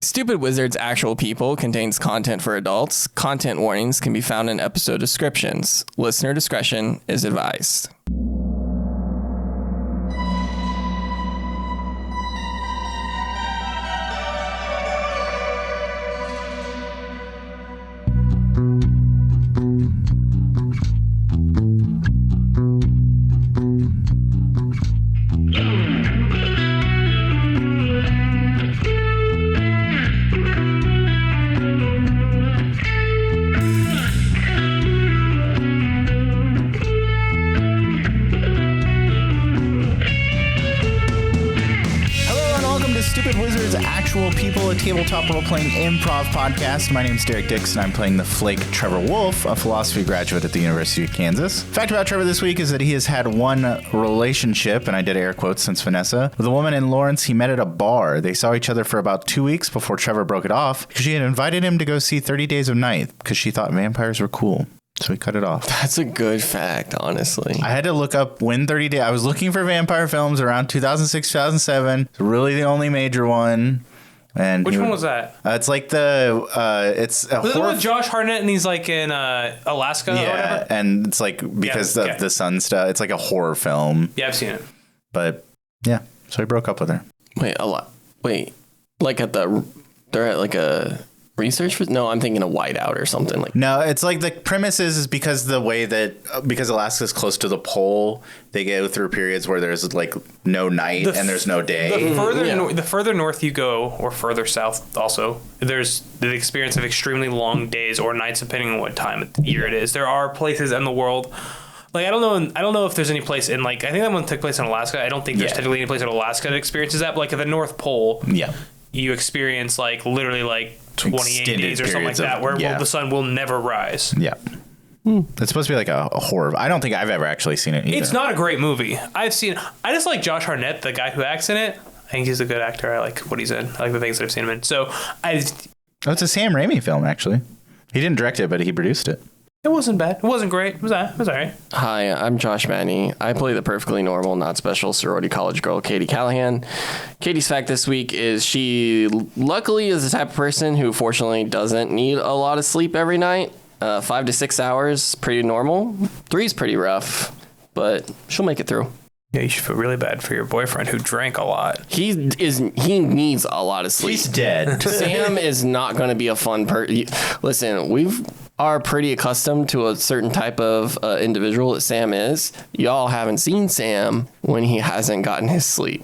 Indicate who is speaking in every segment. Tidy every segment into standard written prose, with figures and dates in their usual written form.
Speaker 1: Stupid Wizards Actual People contains content for adults. Content warnings can be found in episode descriptions. Listener discretion is advised.
Speaker 2: People, a tabletop role-playing improv podcast. My name is Derek Dix, and I'm playing the flake Trevor Wolffe, a philosophy graduate at the University of Kansas. Fact about Trevor this week is that he has had one relationship, and I did air quotes since Vanessa, with a woman in Lawrence he met at a bar. They saw each other for about 2 weeks before Trevor broke it off because she had invited him to go see 30 Days of Night because she thought vampires were cool. So he cut it off.
Speaker 1: That's a good fact, honestly.
Speaker 2: I had to look up when 30 Days... I was looking for vampire films around 2006, 2007. It's really the only major one. And
Speaker 3: which one was that?
Speaker 2: It's like it's a
Speaker 3: was it with Josh Hartnett and he's like in Alaska or whatever?
Speaker 2: And it's like because of the sun stuff. It's like a horror film.
Speaker 3: Yeah, I've seen it.
Speaker 2: But yeah, so he broke up with her.
Speaker 1: Wait, like they're at like a research? No, I'm thinking a whiteout or something like.
Speaker 2: No, it's like the premise is because the way that because Alaska's close to the pole, they go through periods where there's like no night and there's no day.
Speaker 3: The further north you go, or further south, also there's the experience of extremely long days or nights, depending on what time of the year it is. There are places in the world. Like I don't know if there's any place in like I think that one took place in Alaska. I don't think there's typically any place in Alaska that experiences that. But like at the North Pole, you experience like literally like 28 days or something like that where the sun will never rise.
Speaker 2: Yeah. It's supposed to be like a horror. I don't think I've ever actually seen it either.
Speaker 3: It's not a great movie. I just like Josh Hartnett, the guy who acts in it. I think he's a good actor. I like what he's in. I like the things that I've seen him in. So
Speaker 2: it's a Sam Raimi film, actually. He didn't direct it, but he produced it.
Speaker 3: It wasn't bad. It wasn't great. It was all right.
Speaker 1: Hi, I'm Josh Matney. I play the perfectly normal, not special sorority college girl, Katie Callahan. Katie's fact this week is she luckily is the type of person who fortunately doesn't need a lot of sleep every night. 5 to 6 hours, pretty normal. 3 is pretty rough, but she'll make it through.
Speaker 3: Yeah, you should feel really bad for your boyfriend who drank a lot.
Speaker 1: He needs a lot of sleep.
Speaker 2: He's dead.
Speaker 1: Sam is not going to be a fun person. Listen, we are pretty accustomed to a certain type of individual that Sam is. Y'all haven't seen Sam when he hasn't gotten his sleep.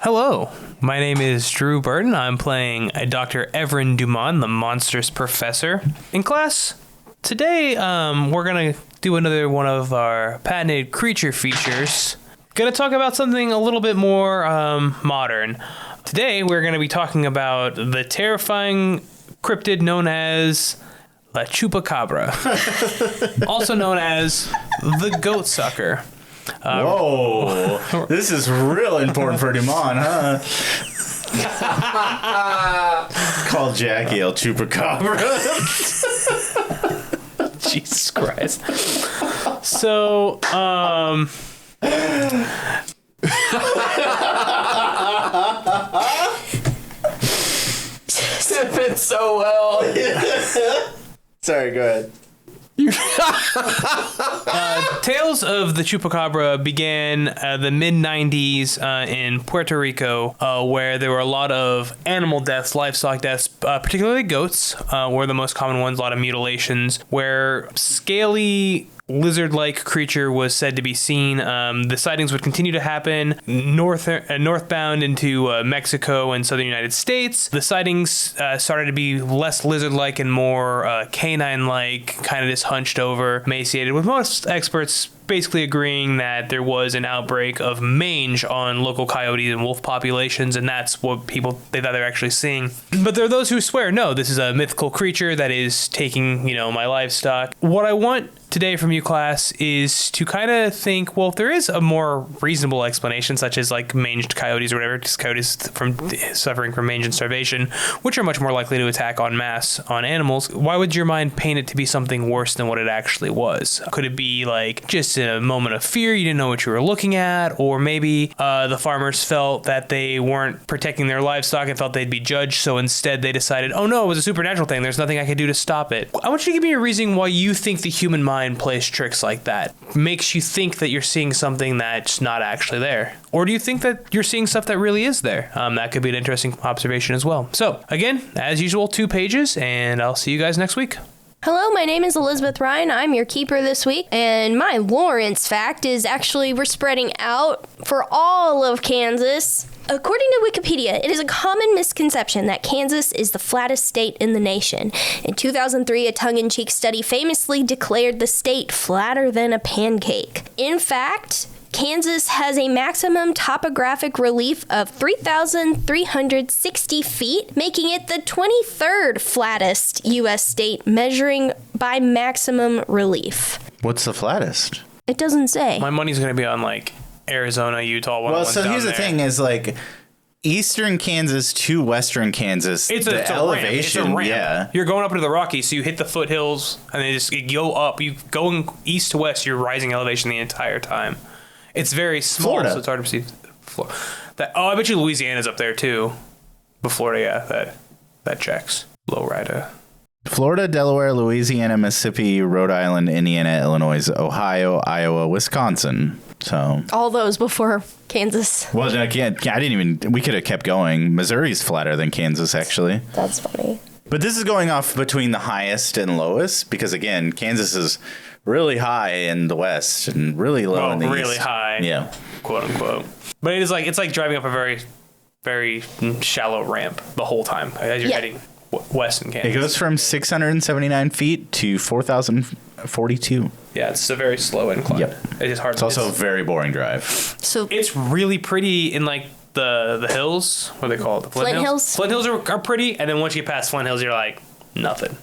Speaker 3: Hello, my name is Drew Burton. I'm playing Dr. Evren Duman, the monstrous professor. In class, today we're going to do another one of our patented creature features. Going to talk about something a little bit more modern. Today we're going to be talking about the terrifying cryptid known as La Chupacabra, also known as the goat sucker.
Speaker 2: Whoa, this is real important for Duman, huh? Call Jackie El Chupacabra.
Speaker 3: Jesus Christ. So,
Speaker 1: It fits so well.
Speaker 2: Sorry, go ahead.
Speaker 3: Tales of the Chupacabra began the mid-90s in Puerto Rico, where there were a lot of animal deaths, livestock deaths, particularly goats were the most common ones, a lot of mutilations, where scaly lizard-like creature was said to be seen. The sightings would continue to happen northbound into Mexico and southern United States. The sightings started to be less lizard-like and more canine-like, kind of just hunched over, emaciated, with most experts basically agreeing that there was an outbreak of mange on local coyote and wolf populations, and that's what they thought they were actually seeing. But there are those who swear, no, this is a mythical creature that is taking, my livestock. What I want today from you, class, is to kind of think, well, if there is a more reasonable explanation, such as like manged coyotes or whatever, just coyotes suffering from mange and starvation, which are much more likely to attack en masse on animals, why would your mind paint it to be something worse than what it actually was? Could it be like just just in a moment of fear, you didn't know what you were looking at, or maybe the farmers felt that they weren't protecting their livestock and felt they'd be judged, so instead they decided, oh no, it was a supernatural thing, there's nothing I could do to stop it. I want you to give me a reason why you think the human mind plays tricks like that. Makes you think that you're seeing something that's not actually there. Or do you think that you're seeing stuff that really is there? That could be an interesting observation as well. So, again, as usual, 2 pages, and I'll see you guys next week.
Speaker 4: Hello, my name is Elizabeth Rein. I'm your keeper this week, and my Lawrence fact is actually we're spreading out for all of Kansas. According to Wikipedia, it is a common misconception that Kansas is the flattest state in the nation. In 2003, a tongue-in-cheek study famously declared the state flatter than a pancake. In fact, Kansas has a maximum topographic relief of 3,360 feet, making it the 23rd flattest U.S. state measuring by maximum relief.
Speaker 2: What's the flattest?
Speaker 4: It doesn't say.
Speaker 3: My money's going to be on, like, Arizona, Utah.
Speaker 2: Well, so here's the thing is, like, eastern Kansas to western Kansas,
Speaker 3: it's
Speaker 2: the elevation,
Speaker 3: a ramp.
Speaker 2: yeah.
Speaker 3: You're going up into the Rockies, so you hit the foothills, and then you go up. You going east to west, you're rising elevation the entire time. It's very small,
Speaker 2: Florida.
Speaker 3: so it's hard to see. I bet you Louisiana's up there too. But Florida, yeah, that checks. Low rider.
Speaker 2: Florida, Delaware, Louisiana, Mississippi, Rhode Island, Indiana, Illinois, Ohio, Iowa, Wisconsin. So
Speaker 4: all those before Kansas.
Speaker 2: Well, I didn't even. We could have kept going. Missouri's flatter than Kansas, actually.
Speaker 4: That's funny.
Speaker 2: But this is going off between the highest and lowest because, again, Kansas is really high in the west and really low in the east.
Speaker 3: Really high.
Speaker 2: Yeah.
Speaker 3: Quote unquote. But it's like driving up a very, very shallow ramp the whole time as you're heading west in Kansas.
Speaker 2: It goes from 679 feet to 4,042.
Speaker 3: Yeah, it's a very slow incline.
Speaker 2: Yep.
Speaker 3: It's just hard.
Speaker 2: It's also a very boring drive.
Speaker 4: So
Speaker 3: it's really pretty in like the hills. What do they call it? The
Speaker 4: Flint Hills?
Speaker 3: Flint Hills are pretty, and then once you get past Flint Hills, you're like, nothing.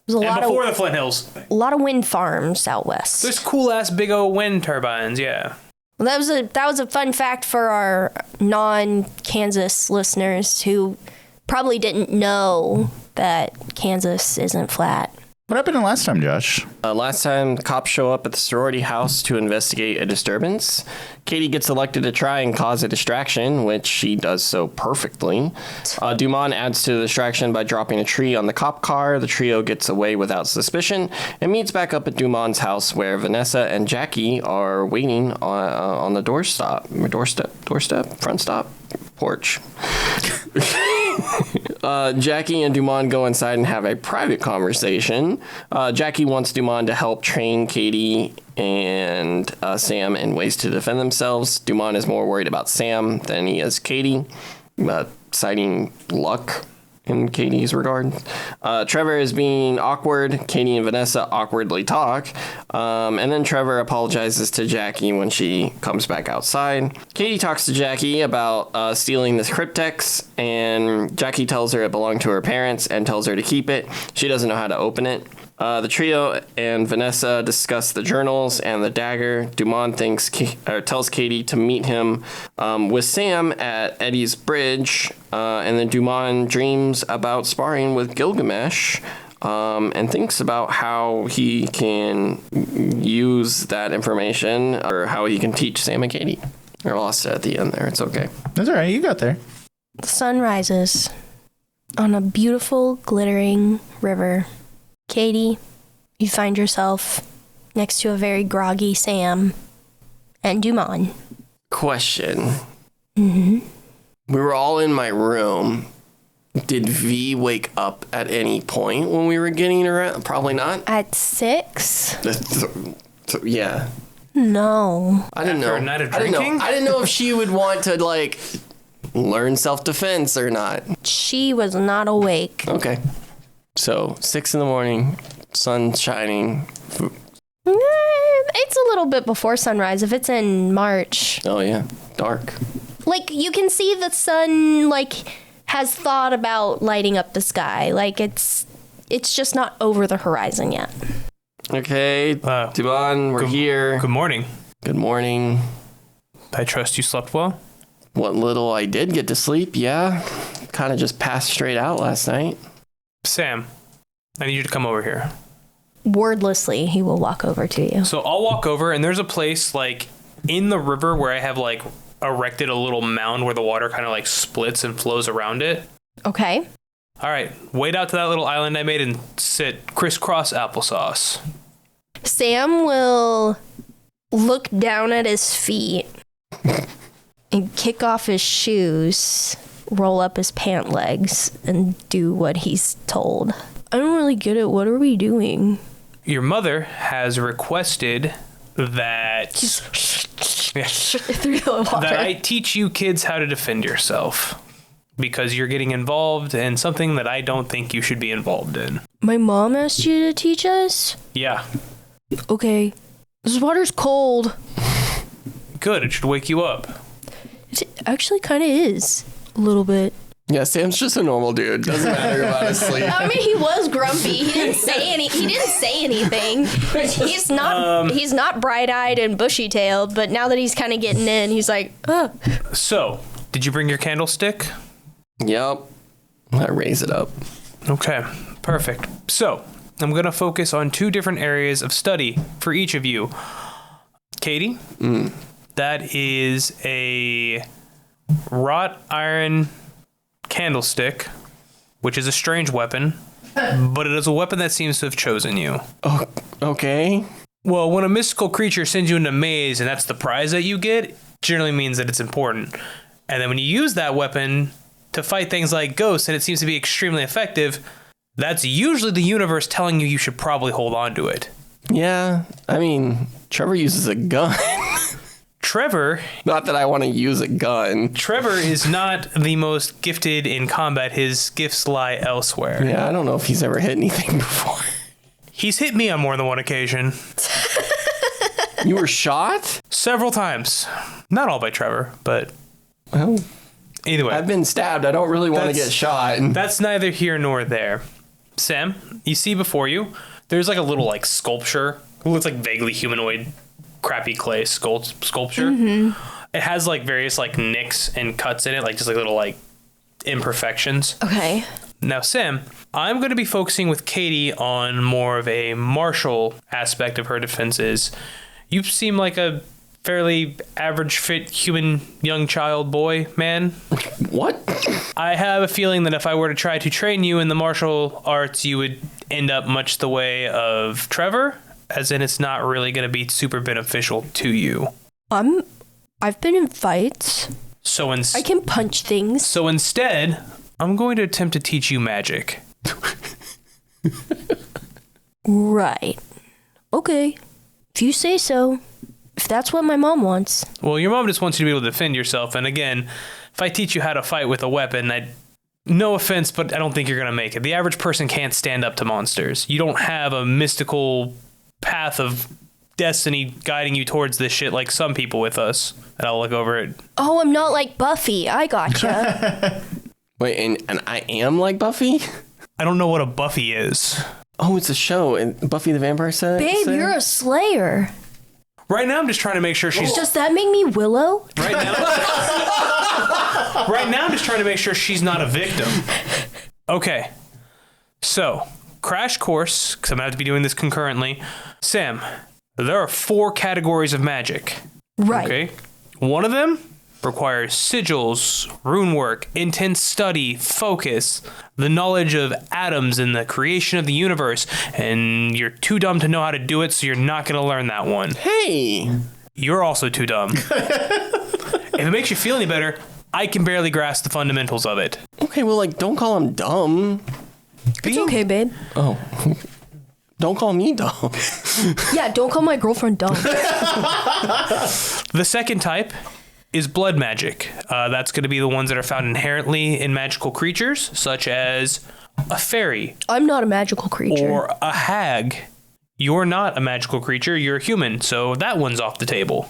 Speaker 4: There's
Speaker 3: And before the Flint Hills,
Speaker 4: a lot of wind farms out west.
Speaker 3: there's cool ass big old wind turbines. Yeah.
Speaker 4: Well, that was a fun fact for our non-Kansas listeners who probably didn't know that Kansas isn't flat.
Speaker 2: What happened last time, Josh?
Speaker 1: Last time, cops show up at the sorority house to investigate a disturbance. Katie gets elected to try and cause a distraction, which she does so perfectly. Duman adds to the distraction by dropping a tree on the cop car. The trio gets away without suspicion and meets back up at Duman's house, where Vanessa and Jackie are waiting on the doorstep, front stop, porch. Jackie and Duman go inside and have a private conversation. Jackie wants Duman to help train Katie and Sam in ways to defend themselves. Duman is more worried about Sam than he is Katie, citing luck in Katie's regard. Trevor is being awkward. Katie and Vanessa awkwardly talk. And then Trevor apologizes to Jackie when she comes back outside. Katie talks to Jackie about stealing this cryptex, and Jackie tells her it belonged to her parents and tells her to keep it. She doesn't know how to open it. The trio and Vanessa discuss the journals and the dagger. Duman tells Katie to meet him with Sam at Eddie's bridge, and then Duman dreams about sparring with Gilgamesh and thinks about how he can use that information or how he can teach Sam and Katie. I lost it at the end there. It's okay.
Speaker 2: That's all right. You got there.
Speaker 4: The sun rises on a beautiful, glittering river. Katie, you find yourself next to a very groggy Sam and Duman.
Speaker 1: Question.
Speaker 4: Mm-hmm.
Speaker 1: We were all in my room. Did V wake up at any point when we were getting around? Probably not.
Speaker 4: At 6?
Speaker 1: Yeah.
Speaker 4: No.
Speaker 1: I didn't
Speaker 3: After
Speaker 1: know.
Speaker 3: a night of
Speaker 1: I didn't
Speaker 3: drinking?
Speaker 1: know. I didn't know if she would want to like learn self-defense or not.
Speaker 4: She was not awake.
Speaker 1: Okay. So 6 a.m, sun shining.
Speaker 4: It's a little bit before sunrise if it's in March.
Speaker 1: Oh yeah, dark.
Speaker 4: Like, you can see the sun, like, has thought about lighting up the sky. Like, it's just not over the horizon yet.
Speaker 1: Okay, Duman, we're here.
Speaker 3: Good morning.
Speaker 1: Good morning.
Speaker 3: I trust you slept well.
Speaker 1: What little I did get to sleep, yeah. Kind of just passed straight out last night.
Speaker 3: Sam, I need you to come over here.
Speaker 4: Wordlessly, he will walk over to you.
Speaker 3: So I'll walk over, and there's a place like in the river where I have like erected a little mound where the water kind of like splits and flows around it.
Speaker 4: Okay.
Speaker 3: All right, wade out to that little island I made and sit crisscross applesauce.
Speaker 4: Sam will look down at his feet and kick off his shoes, roll up his pant legs, and do what he's told. I don't really get it. What are we doing?
Speaker 3: Your mother has requested that
Speaker 4: Through the water.
Speaker 3: that I teach you kids how to defend yourself because you're getting involved in something that I don't think you should be involved in.
Speaker 4: My mom asked you to teach us?
Speaker 3: Yeah,
Speaker 4: Okay. This water's cold.
Speaker 3: good. It should wake you up.
Speaker 4: It actually kind of is. A little bit.
Speaker 1: Yeah, Sam's just a normal dude. Doesn't matter about his sleep.
Speaker 4: I mean, he was grumpy. He didn't say anything. He's not bright-eyed and bushy-tailed, but now that he's kind of getting in, he's like, oh.
Speaker 3: So, did you bring your candlestick?
Speaker 1: Yep. I raise it up.
Speaker 3: Okay, perfect. So, I'm going to focus on 2 different areas of study for each of you. Katie, that is a wrought iron candlestick, which is a strange weapon, but it is a weapon that seems to have chosen you.
Speaker 1: Oh, okay.
Speaker 3: Well, when a mystical creature sends you into a maze and that's the prize that you get, generally means that it's important. And then when you use that weapon to fight things like ghosts and it seems to be extremely effective, that's usually the universe telling you should probably hold on to it.
Speaker 1: Yeah, I mean, Trevor uses a gun.
Speaker 3: Trevor
Speaker 1: Not that I want to use a gun.
Speaker 3: is not the most gifted in combat. His gifts lie elsewhere.
Speaker 1: Yeah, I don't know if he's ever hit anything before.
Speaker 3: He's hit me on more than one occasion.
Speaker 1: You were shot?
Speaker 3: Several times. Not all by Trevor, but
Speaker 1: Well,
Speaker 3: either way.
Speaker 1: I've been stabbed. I don't really want to
Speaker 3: That's-
Speaker 1: get shot.
Speaker 3: That's neither here nor there. Sam, you see before you, there's like a little like sculpture. It looks like vaguely humanoid, crappy clay sculpture. It has like various like nicks and cuts in it, like just like little like imperfections.
Speaker 4: Okay.
Speaker 3: Now, Sam, I'm going to be focusing with Katie on more of a martial aspect of her defenses. You seem like a fairly average fit human young child boy, man.
Speaker 1: What?
Speaker 3: I have a feeling that if I were to try to train you in the martial arts, you would end up much the way of Trevor, as in it's not really going to be super beneficial to you.
Speaker 4: I've been in fights.
Speaker 3: So,
Speaker 4: I can punch things.
Speaker 3: so instead, I'm going to attempt to teach you magic.
Speaker 4: Right. Okay. If you say so. If that's what my mom wants.
Speaker 3: Well, your mom just wants you to be able to defend yourself, and again, if I teach you how to fight with a weapon, no offense, but I don't think you're going to make it. The average person can't stand up to monsters. You don't have a mystical path of destiny guiding you towards this shit like some people with us. And I'll look over it.
Speaker 4: Oh, I'm not like Buffy. I gotcha.
Speaker 1: Wait, and I am like Buffy?
Speaker 3: I don't know what a Buffy is.
Speaker 1: Oh, it's a show. And Buffy the Vampire Slayer?
Speaker 4: Babe, you're a slayer.
Speaker 3: Right now, I'm just trying to make sure she's...
Speaker 4: Does that make me Willow?
Speaker 3: Right now, I'm just trying to make sure she's not a victim. Okay. So, crash course, because I'm going to have to be doing this concurrently. Sam, there are 4 categories of magic.
Speaker 4: Right.
Speaker 3: Okay. One of them requires sigils, rune work, intense study, focus, the knowledge of atoms and the creation of the universe, and you're too dumb to know how to do it, so you're not going to learn that one.
Speaker 1: Hey!
Speaker 3: You're also too dumb. If it makes you feel any better, I can barely grasp the fundamentals of it.
Speaker 1: Okay, well, like, don't call him dumb.
Speaker 4: It's okay, babe.
Speaker 1: Oh. Don't call me dumb.
Speaker 4: Yeah, don't call my girlfriend dumb.
Speaker 3: The second type is blood magic. That's going to be the ones that are found inherently in magical creatures, such as a fairy
Speaker 4: I'm not a magical creature.
Speaker 3: or a hag. You're not a magical creature, you're a human, so that one's off the table.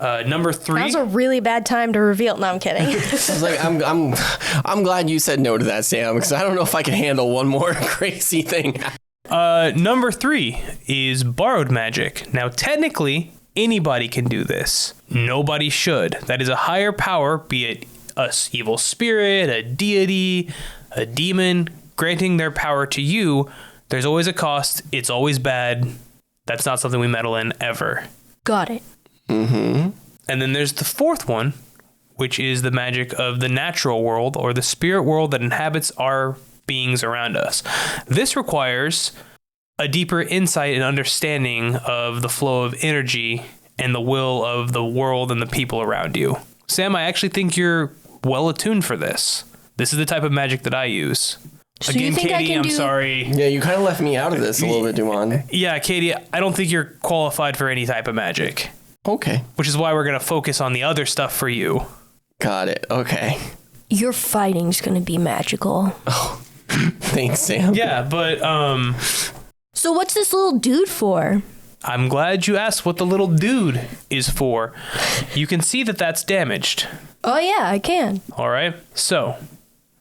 Speaker 3: Number 3.
Speaker 4: Now's a really bad time to reveal. No, I'm kidding.
Speaker 1: I was like, I'm glad you said no to that, Sam, because I don't know if I can handle one more crazy thing.
Speaker 3: Number 3 is borrowed magic. Now, technically, anybody can do this. Nobody should. That is a higher power, be it a evil spirit, a deity, a demon, granting their power to you There's always a cost. It's always bad. That's not something we meddle in ever.
Speaker 4: Got it.
Speaker 3: And then there's the fourth one, which is the magic of the natural world or the spirit world that inhabits our beings around us. This requires a deeper insight and understanding of the flow of energy and the will of the world and the people around you. Sam, I actually think you're well attuned for this. This is the type of magic that I use.
Speaker 4: So
Speaker 3: Again,
Speaker 4: you think
Speaker 3: Katie, I'm sorry.
Speaker 1: Yeah, you kind of left me out of this a little bit, Duman.
Speaker 3: Yeah, Katie, I don't think you're qualified for any type of magic,
Speaker 1: Okay.
Speaker 3: which is why we're going to focus on the other stuff for you.
Speaker 1: Got it. Okay.
Speaker 4: Your fighting's gonna be magical.
Speaker 1: Thanks, Sam.
Speaker 3: Yeah, but
Speaker 4: So what's this little dude for?
Speaker 3: I'm glad you asked what the little dude is for. You can see that that's damaged.
Speaker 4: Oh yeah, I can.
Speaker 3: All right. So,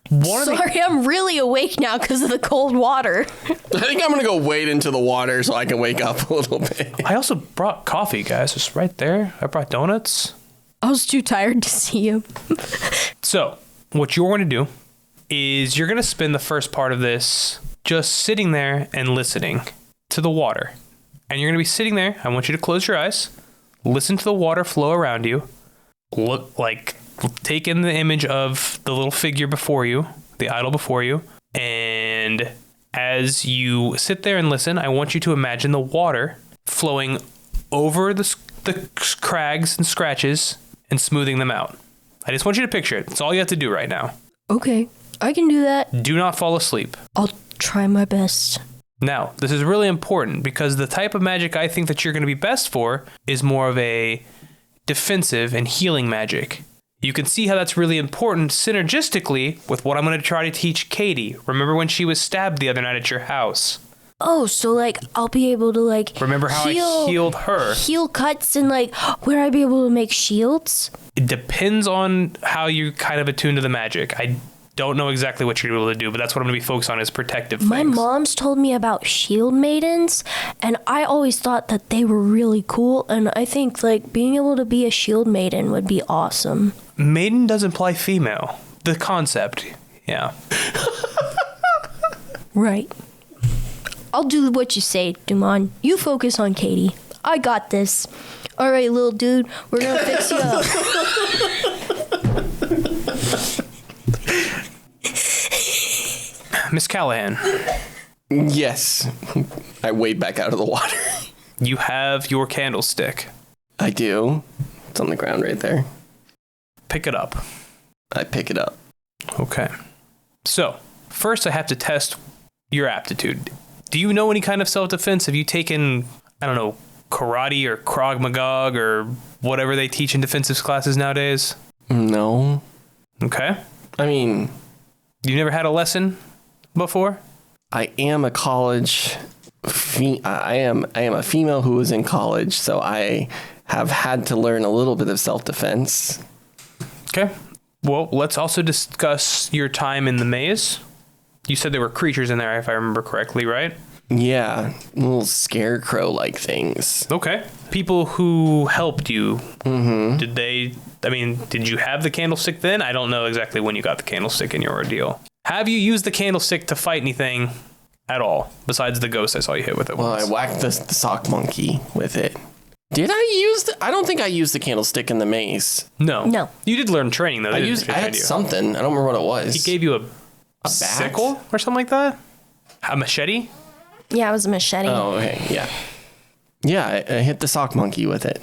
Speaker 3: one of the
Speaker 4: Sorry, I'm really awake now because of the cold water.
Speaker 1: I think I'm going to go wade into the water so I can wake up a little bit.
Speaker 3: I also brought coffee, guys. It's right there. I brought donuts.
Speaker 4: I was too tired to see him.
Speaker 3: So, what you're going to do is you're going to spend the first part of this just sitting there and listening to the water. And you're going to be sitting there. I want you to close your eyes, listen to the water flow around you, take in the image of the little figure before you, the idol before you. And as you sit there and listen, I want you to imagine the water flowing over the crags and scratches and smoothing them out. I just want you to picture it. That's all you have to do right now.
Speaker 4: Okay, I can do that.
Speaker 3: Do not fall asleep.
Speaker 4: I'll try my best.
Speaker 3: Now, this is really important because the type of magic I think that you're going to be best for is more of a defensive and healing magic. You can see how that's really important synergistically with what I'm going to try to teach Katie. Remember when she was stabbed the other night at your house?
Speaker 4: Oh, so I'll be able to
Speaker 3: Remember how I healed her?
Speaker 4: Heal cuts and where I be able to make shields?
Speaker 3: It depends on how you kind of attune to the magic. I don't know exactly what you're able to do, but that's what I'm going to be focused on is protective
Speaker 4: My
Speaker 3: things.
Speaker 4: mom's told me about shield maidens, and I always thought that they were really cool, and I think being able to be a shield maiden would be awesome.
Speaker 3: Maiden does imply female. The concept, yeah.
Speaker 4: Right. I'll do what you say, Duman. You focus on Katie. I got this. All right, little dude, we're gonna fix you up.
Speaker 3: Miss Callahan,
Speaker 1: Yes. I wade back out of the water.
Speaker 3: you have your candlestick.
Speaker 1: I do. It's on the ground right there.
Speaker 3: Pick it up.
Speaker 1: I pick it up.
Speaker 3: Okay. So, first I have to test your aptitude. Do you know any kind of self-defense? Have you taken, I don't know, karate or Krav Maga or whatever they teach in defensive classes nowadays?
Speaker 1: No.
Speaker 3: Okay.
Speaker 1: I mean,
Speaker 3: You never had a lesson before?
Speaker 1: I am a college. I am a female who was in college, so I have had to learn a little bit of self-defense.
Speaker 3: Okay. Well, let's also discuss your time in the maze. You said there were creatures in there, if I remember correctly, right?
Speaker 1: Yeah, little scarecrow-like things.
Speaker 3: Okay. People who helped you, did you have the candlestick then? I don't know exactly when you got the candlestick in your ordeal. Have you used the candlestick to fight anything at all, besides the ghost I saw you hit with it
Speaker 1: Well, I
Speaker 3: once?
Speaker 1: whacked the sock monkey with it. Did I use I don't think I used the candlestick in the maze.
Speaker 3: No.
Speaker 4: No.
Speaker 3: You did learn training, though.
Speaker 1: I
Speaker 3: didn't you?
Speaker 1: had something. I don't remember what it was.
Speaker 3: He gave you a
Speaker 1: bat?
Speaker 3: sickle or something like that? A machete?
Speaker 4: Yeah, it was a machete.
Speaker 1: Oh, okay, yeah. Yeah, I hit the sock monkey with it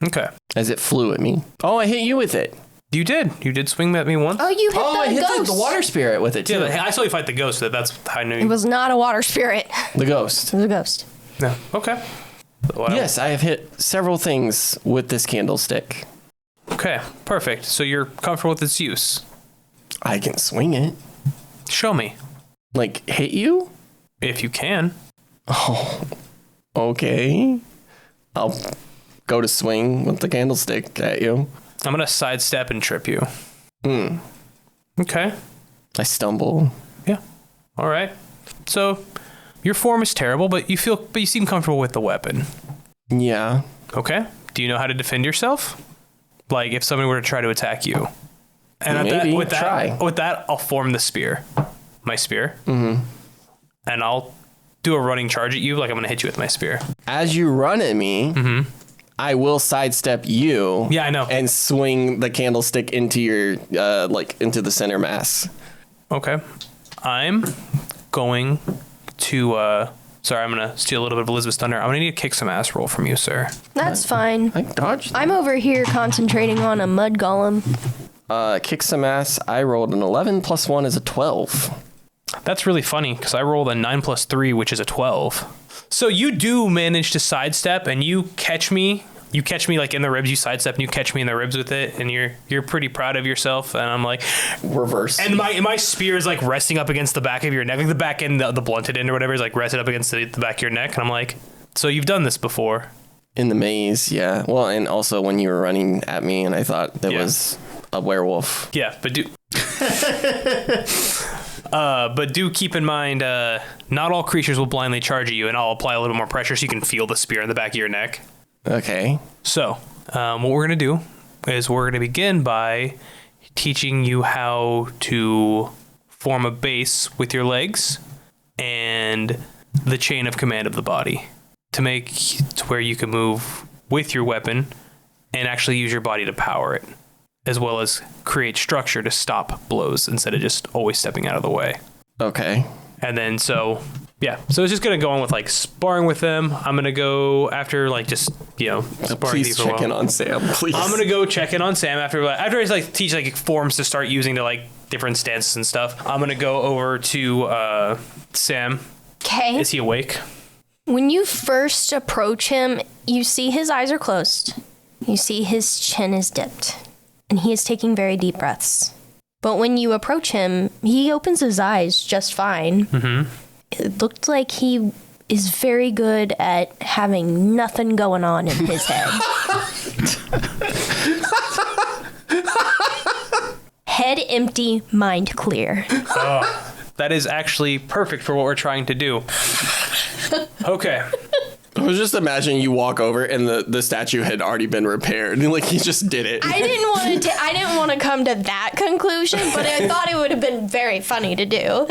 Speaker 3: Okay.
Speaker 1: as it flew at me. Oh, I hit you with it.
Speaker 3: You did. You did swing at me once?
Speaker 4: Oh, you hit
Speaker 1: I
Speaker 4: the
Speaker 1: hit
Speaker 4: ghost.
Speaker 1: the water spirit with it, too.
Speaker 3: Yeah, I saw you fight the ghost. That's how I knew
Speaker 4: It
Speaker 3: you.
Speaker 4: was not a water spirit.
Speaker 1: The ghost.
Speaker 4: It was a ghost.
Speaker 3: No. Okay. Well,
Speaker 1: Yes, I have hit several things with this candlestick.
Speaker 3: Okay. Perfect. So you're comfortable with its use.
Speaker 1: I can swing it.
Speaker 3: Show me.
Speaker 1: Like, hit you?
Speaker 3: If you can.
Speaker 1: Oh, okay. I'll go to swing with the candlestick at you.
Speaker 3: I'm going to sidestep and trip you. Okay.
Speaker 1: I stumble.
Speaker 3: Yeah. All right. So your form is terrible, but you seem comfortable with the weapon.
Speaker 1: Yeah.
Speaker 3: Okay. Do you know how to defend yourself? Like if somebody were to try to attack you. And
Speaker 1: Maybe.
Speaker 3: with
Speaker 1: Try.
Speaker 3: that, I'll form the spear. My spear. Mm-hmm. And I'll do a running charge at you. Like I'm going to hit you with my spear.
Speaker 1: As you run at me, I will sidestep you.
Speaker 3: Yeah, I know.
Speaker 1: And swing the candlestick into your, into the center mass.
Speaker 3: Okay. I'm going to, sorry, I'm going to steal a little bit of Elizabeth's thunder. I'm going to need a kick some ass roll from you, sir.
Speaker 4: That's fine.
Speaker 1: I dodged.
Speaker 4: I'm over here concentrating on a mud golem.
Speaker 1: Kick some ass. I rolled an 11 plus 1 is a 12.
Speaker 3: That's really funny because I rolled a 9 plus 3, which is a 12. So you do manage to sidestep and you catch me. You catch me like in the ribs, you sidestep and you catch me in the ribs with it, and you're pretty proud of yourself. And I'm like,
Speaker 1: reverse.
Speaker 3: And my spear is like resting up against the back of your neck, like the back end, the blunted end or whatever is like rested up against the back of your neck. And I'm like, so you've done this before?
Speaker 1: In the maze, yeah. Well, and also when you were running at me, and I thought there was a werewolf.
Speaker 3: Yeah, but do keep in mind, not all creatures will blindly charge at you, and I'll apply a little more pressure so you can feel the spear in the back of your neck.
Speaker 1: Okay.
Speaker 3: So, what we're going to do is we're going to begin by teaching you how to form a base with your legs and the chain of command of the body to make to where you can move with your weapon and actually use your body to power it, as well as create structure to stop blows instead of just always stepping out of the way.
Speaker 1: Okay.
Speaker 3: And then so it's just going to go on with like sparring with them. I'm going to go after like just, sparring.
Speaker 1: Please check in on Sam, please.
Speaker 3: I'm going to go check in on Sam after I like teach like forms to start using to like different stances and stuff. I'm going to go over to Sam.
Speaker 4: Okay.
Speaker 3: Is he awake?
Speaker 4: When you first approach him, you see his eyes are closed. You see his chin is dipped. And he is taking very deep breaths. But when you approach him, he opens his eyes just fine. Mm-hmm. It looked like he is very good at having nothing going on in his head. Head empty, mind clear.
Speaker 3: Oh, that is actually perfect for what we're trying to do. Okay.
Speaker 1: I was just imagining you walk over and the statue had already been repaired. Like he just did it.
Speaker 4: I didn't want to come to that conclusion, but I thought it would have been very funny to do.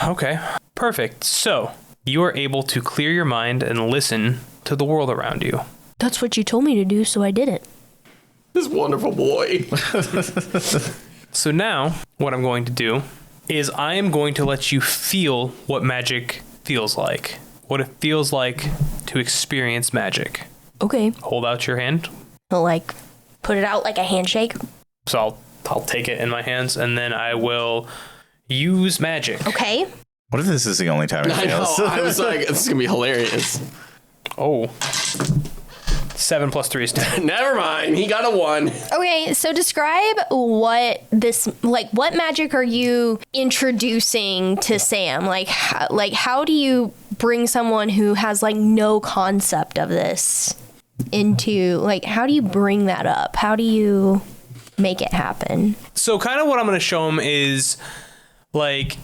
Speaker 3: Okay. Perfect. So you are able to clear your mind and listen to the world around you.
Speaker 4: That's what you told me to do, so I did it.
Speaker 1: This wonderful boy.
Speaker 3: So now what I'm going to do is I am going to let you feel what magic feels like. What it feels like to experience magic.
Speaker 4: Okay.
Speaker 3: Hold out your hand.
Speaker 4: Like, put it out like a handshake.
Speaker 3: So I'll take it in my hands and then I will use magic.
Speaker 4: Okay.
Speaker 2: What if this is the only time it
Speaker 1: I know.
Speaker 2: fails?
Speaker 1: I was like, this is going to be hilarious.
Speaker 3: Oh. 7 plus 3 is 10.
Speaker 1: Never mind. He got a 1.
Speaker 4: Okay, so describe what magic are you introducing to Sam? Like how do you bring someone who has like no concept of this into, like, how do you bring that up? How do you make it happen?
Speaker 3: So kind of what I'm going to show him is like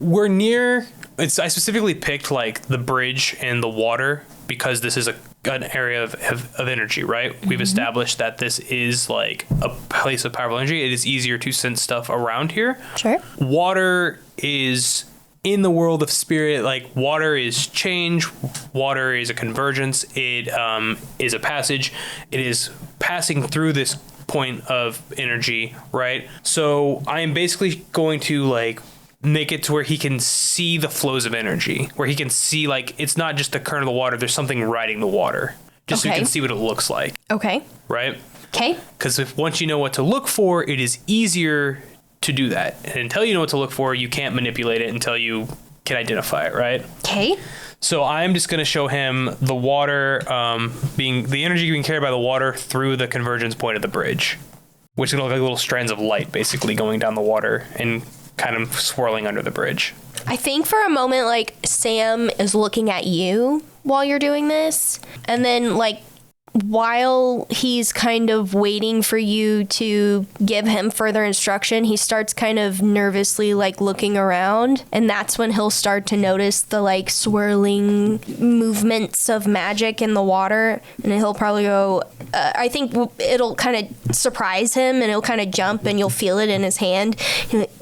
Speaker 3: we're near, I specifically picked like the bridge and the water because this is an area of energy, right? Mm-hmm. We've established that this is like a place of powerful energy. It is easier to sense stuff around here.
Speaker 4: Sure.
Speaker 3: Water is in the world of spirit, like water is change, water is a convergence, it is a passage, it is passing through this point of energy, right? So I am basically going to like make it to where he can see the flows of energy, where he can see like it's not just the current of the water, there's something riding the water, just so you can see what it looks like.
Speaker 4: Okay.
Speaker 3: Right?
Speaker 4: Okay.
Speaker 3: Because if once you know what to look for, it is easier to do that. And until you know what to look for, you can't manipulate it until you can identify it, right?
Speaker 4: Okay.
Speaker 3: So I'm just going to show him the water being the energy being carried by the water through the convergence point of the bridge, which is going to look like little strands of light basically going down the water and kind of swirling under the bridge.
Speaker 4: I think for a moment, like, Sam is looking at you while you're doing this, and then, like, while he's kind of waiting for you to give him further instruction, he starts kind of nervously like looking around, and that's when he'll start to notice the like swirling movements of magic in the water, and he'll probably go, I think it'll kind of surprise him, and he'll kind of jump, and you'll feel it in his hand,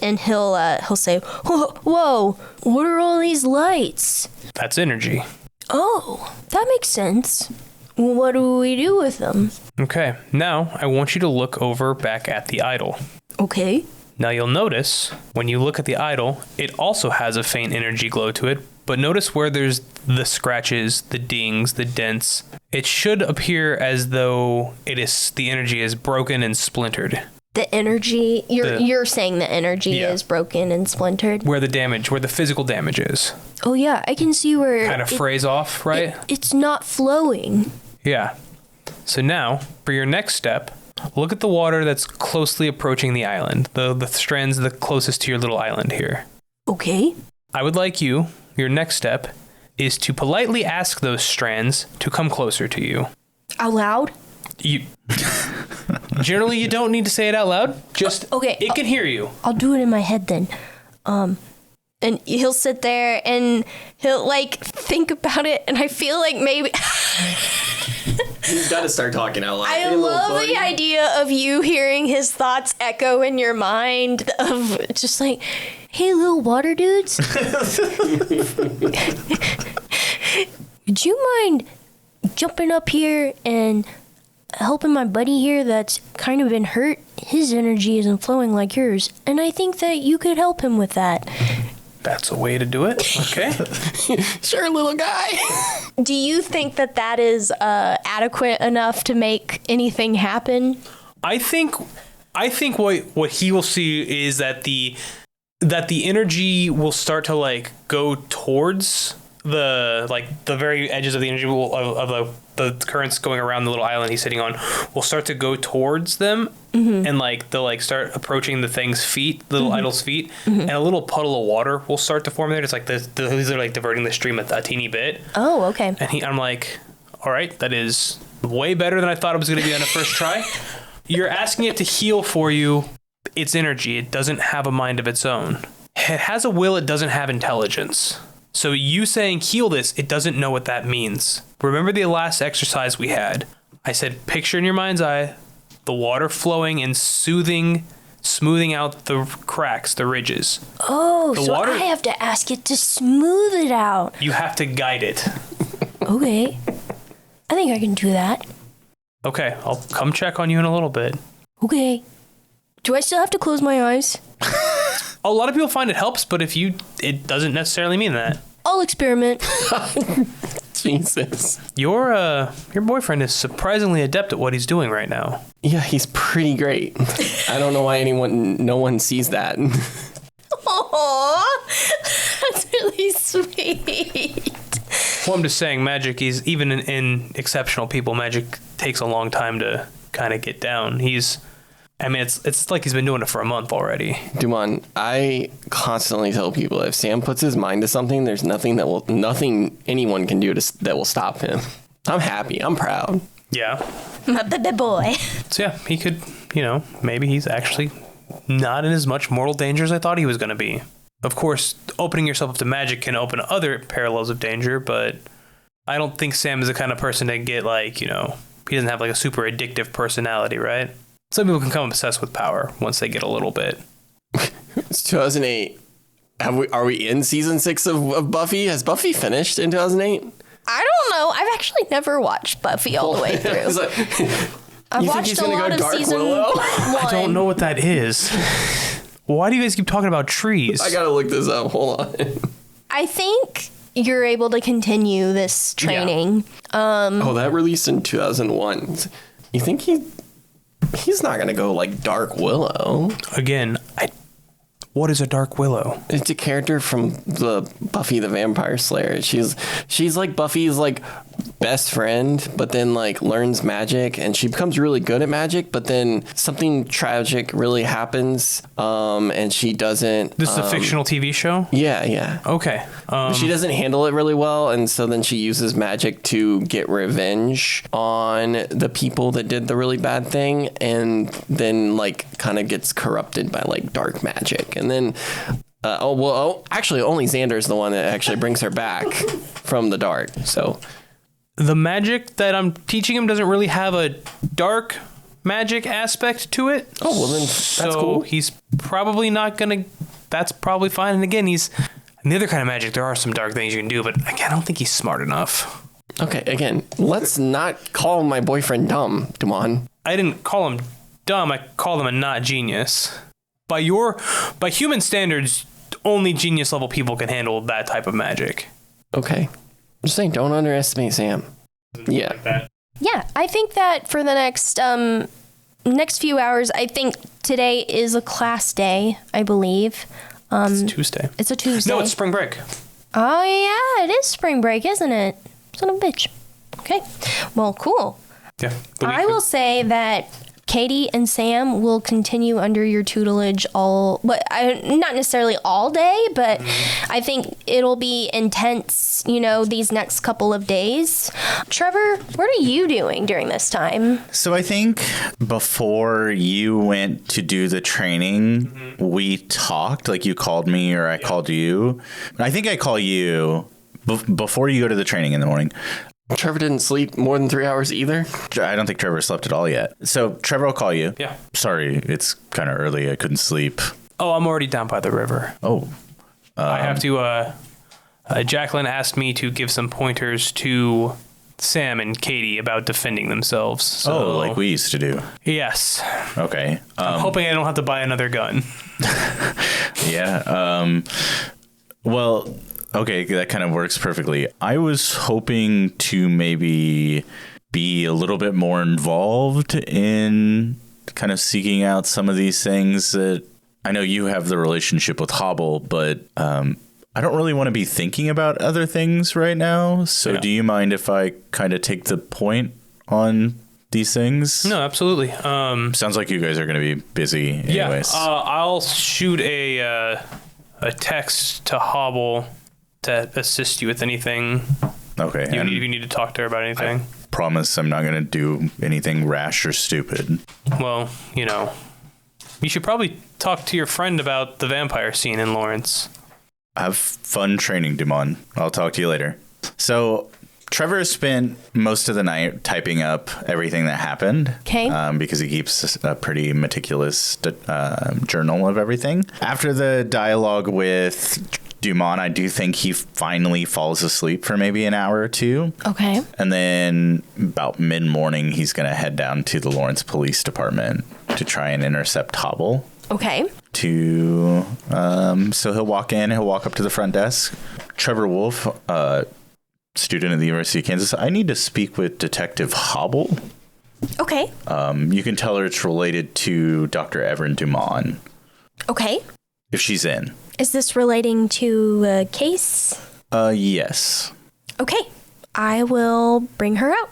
Speaker 4: and he'll say, whoa, what are all these lights?
Speaker 3: That's energy.
Speaker 4: Oh, that makes sense. What do we do with them?
Speaker 3: Okay, now I want you to look over back at the idol.
Speaker 4: Okay.
Speaker 3: Now you'll notice, when you look at the idol, it also has a faint energy glow to it, but notice where there's the scratches, the dings, the dents. It should appear as though the energy is broken and splintered.
Speaker 4: The energy, you're saying the energy is broken and splintered?
Speaker 3: Where the physical damage is.
Speaker 4: Oh yeah, I can see where...
Speaker 3: Kind of frays off, right?
Speaker 4: It's not flowing.
Speaker 3: Yeah. So now, for your next step, look at the water that's closely approaching the island. The strands the closest to your little island here.
Speaker 4: Okay.
Speaker 3: I would like your next step, is to politely ask those strands to come closer to you.
Speaker 4: Out loud?
Speaker 3: Generally, you don't need to say it out loud. Just,
Speaker 4: okay.
Speaker 3: It can hear you.
Speaker 4: I'll do it in my head then. And he'll sit there and he'll like think about it, and I feel like maybe...
Speaker 1: You've got to start talking out loud.
Speaker 4: I love the idea of you hearing his thoughts echo in your mind of just like, hey, little water dudes. Would you mind jumping up here and helping my buddy here that's kind of been hurt? His energy isn't flowing like yours, and I think that you could help him with that.
Speaker 3: That's a way to do it. Okay.
Speaker 1: Sure, little guy.
Speaker 4: Do you think that is adequate enough to make anything happen?
Speaker 3: I think what he will see is that the energy will start to like go towards the very edges of the energy of the currents going around the little island he's sitting on will start to go towards them, and like they'll like start approaching the thing's feet, little idol's feet, and a little puddle of water will start to form there. It's like these are like diverting the stream a teeny bit.
Speaker 4: Oh, okay.
Speaker 3: And I'm like, all right, that is way better than I thought it was going to be on the first try. You're asking it to heal for you. It's energy. It doesn't have a mind of its own. It has a will. It doesn't have intelligence. So you saying heal this, it doesn't know what that means. Remember the last exercise we had? I said, picture in your mind's eye the water flowing and smoothing out the cracks, the ridges.
Speaker 4: Oh, so water, I have to ask it to smooth it out.
Speaker 3: You have to guide it.
Speaker 4: Okay. I think I can do that.
Speaker 3: Okay, I'll come check on you in a little bit.
Speaker 4: Okay. Do I still have to close my eyes?
Speaker 3: A lot of people find it helps, but it doesn't necessarily mean that.
Speaker 4: I'll experiment.
Speaker 1: Jesus.
Speaker 3: Your boyfriend is surprisingly adept at what he's doing right now.
Speaker 1: Yeah, he's pretty great. I don't know why no one sees that.
Speaker 4: Aww, that's really sweet.
Speaker 3: Well, I'm just saying, magic is, even in exceptional people, magic takes a long time to kind of get down. It's like he's been doing it for a month already.
Speaker 1: Duman, I constantly tell people if Sam puts his mind to something, there's nothing anyone can do that will stop him. I'm happy. I'm proud.
Speaker 3: Yeah.
Speaker 4: My baby boy.
Speaker 3: So yeah, he could, maybe he's actually not in as much mortal danger as I thought he was going to be. Of course, opening yourself up to magic can open other parallels of danger, but I don't think Sam is the kind of person to get he doesn't have like a super addictive personality, right? Some people can become obsessed with power once they get a little bit.
Speaker 1: It's 2008. Are we in season 6 of Buffy? Has Buffy finished in 2008?
Speaker 4: I don't know. I've actually never watched Buffy all the way through. I've watched a lot of season 1.
Speaker 3: I don't know what that is. Why do you guys keep talking about trees?
Speaker 1: I gotta look this up. Hold on.
Speaker 4: I think you're able to continue this training.
Speaker 3: Yeah.
Speaker 1: That released in 2001. You think he's not gonna go like Dark Willow?
Speaker 3: Again, what is a Dark Willow?
Speaker 1: It's a character from the Buffy the Vampire Slayer. She's like Buffy's like best friend, but then like learns magic, and she becomes really good at magic, but then something tragic really happens, and she doesn't.
Speaker 3: This is a fictional TV show?
Speaker 1: Yeah.
Speaker 3: Okay.
Speaker 1: She doesn't handle it really well, and so then she uses magic to get revenge on the people that did the really bad thing, and then like kind of gets corrupted by like dark magic, and then actually only Xander's the one that actually brings her back from the dark. So
Speaker 3: the magic that I'm teaching him doesn't really have a dark magic aspect to it.
Speaker 1: Oh, well then that's
Speaker 3: so
Speaker 1: cool.
Speaker 3: He's probably not gonna. That's probably fine. And again, he's in the other kind of magic. There are some dark things you can do, but again, I don't think he's smart enough.
Speaker 1: Okay, again, let's not call my boyfriend dumb, Duman.
Speaker 3: I didn't call him dumb. I called him a not genius. By human standards, only genius level people can handle that type of magic.
Speaker 1: Okay. I'm just saying, don't underestimate Sam. Yeah.
Speaker 3: Like
Speaker 4: Yeah, I think that for the next few hours, I think today is a class day, I believe.
Speaker 3: it's Tuesday.
Speaker 4: It's a Tuesday.
Speaker 3: No, it's spring break.
Speaker 4: Oh, yeah, it is spring break, isn't it? Son of a bitch. Okay. Well, cool.
Speaker 3: Yeah.
Speaker 4: I will say that Katie and Sam will continue under your tutelage not necessarily all day, but I think it'll be intense, these next couple of days. Trevor, what are you doing during this time?
Speaker 2: So I think before you went to do the training, we talked, like you called me or I called you. I think I call you before you go to the training in the morning.
Speaker 1: Trevor didn't sleep more than 3 hours either.
Speaker 2: I don't think Trevor slept at all yet. So Trevor will call you.
Speaker 3: Yeah.
Speaker 2: Sorry, it's kind of early. I couldn't sleep.
Speaker 3: Oh, I'm already down by the river.
Speaker 2: Oh.
Speaker 3: I have to. Jacqueline asked me to give some pointers to Sam and Katie about defending themselves. So,
Speaker 2: like we used to do.
Speaker 3: Yes.
Speaker 2: Okay.
Speaker 3: I'm hoping I don't have to buy another gun.
Speaker 2: Yeah. Well, okay, that kind of works perfectly. I was hoping to maybe be a little bit more involved in kind of seeking out some of these things that I know you have the relationship with Hobble, but I don't really want to be thinking about other things right now. So
Speaker 3: Yeah.
Speaker 2: Do you mind if I kind of take the point on these things?
Speaker 3: No, absolutely.
Speaker 2: Sounds like you guys are going to be busy anyways.
Speaker 3: Yeah, I'll shoot a text to Hobble to assist you with anything.
Speaker 2: Okay.
Speaker 3: If you need to talk to her about anything.
Speaker 2: Promise I'm not going to do anything rash or stupid.
Speaker 3: Well, you should probably talk to your friend about the vampire scene in Lawrence.
Speaker 2: Have fun training, Duman. I'll talk to you later. So Trevor spent most of the night typing up everything that happened.
Speaker 4: Okay.
Speaker 2: Because he keeps a pretty meticulous journal of everything. After the dialogue with Duman, I do think he finally falls asleep for maybe an hour or two.
Speaker 4: Okay.
Speaker 2: And then about mid-morning, he's going to head down to the Lawrence Police Department to try and intercept Hobble.
Speaker 4: Okay.
Speaker 2: So he'll walk up to the front desk. Trevor Wolffe, student at the University of Kansas. I need to speak with Detective Hobble.
Speaker 4: Okay.
Speaker 2: You can tell her it's related to Dr. Evren Duman.
Speaker 4: Okay.
Speaker 2: If she's in.
Speaker 4: Is this relating to a case?
Speaker 2: Yes.
Speaker 4: Okay. I will bring her out.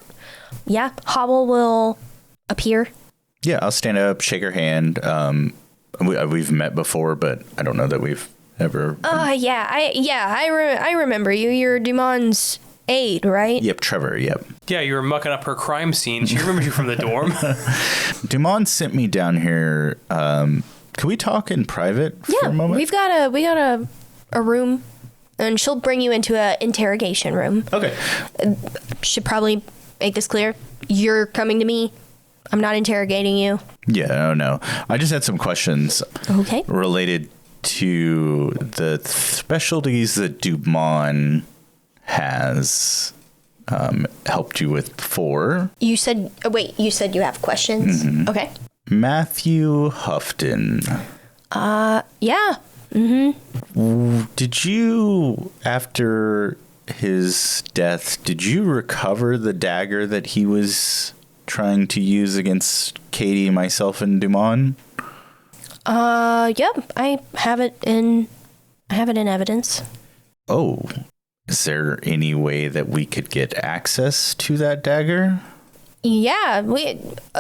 Speaker 4: Yeah, Hobble will appear.
Speaker 2: Yeah, I'll stand up, shake her hand. We've met before, but I don't know that we've ever.
Speaker 4: I remember you. You're Duman's aide, right?
Speaker 2: Yep, Trevor. Yep.
Speaker 3: Yeah, you were mucking up her crime scene. She remembers you from the dorm.
Speaker 2: Duman sent me down here. Can we talk in private for a moment?
Speaker 4: we got a room, and she'll bring you into a interrogation room.
Speaker 2: Okay.
Speaker 4: Should probably make this clear. You're coming to me. I'm not interrogating you.
Speaker 2: Yeah, no. I just had some questions.
Speaker 4: Okay.
Speaker 2: Related to the specialties that Duman has helped you with before.
Speaker 4: You said you have questions?
Speaker 2: Mm-hmm.
Speaker 4: Okay.
Speaker 2: Matthew Houghton.
Speaker 4: Yeah.
Speaker 2: Did you, after his death, did you recover the dagger that he was trying to use against Katie, myself, and Duman?
Speaker 4: Yep. I have it in evidence.
Speaker 2: Oh, Is there any way that we could get access to that dagger?
Speaker 4: Yeah,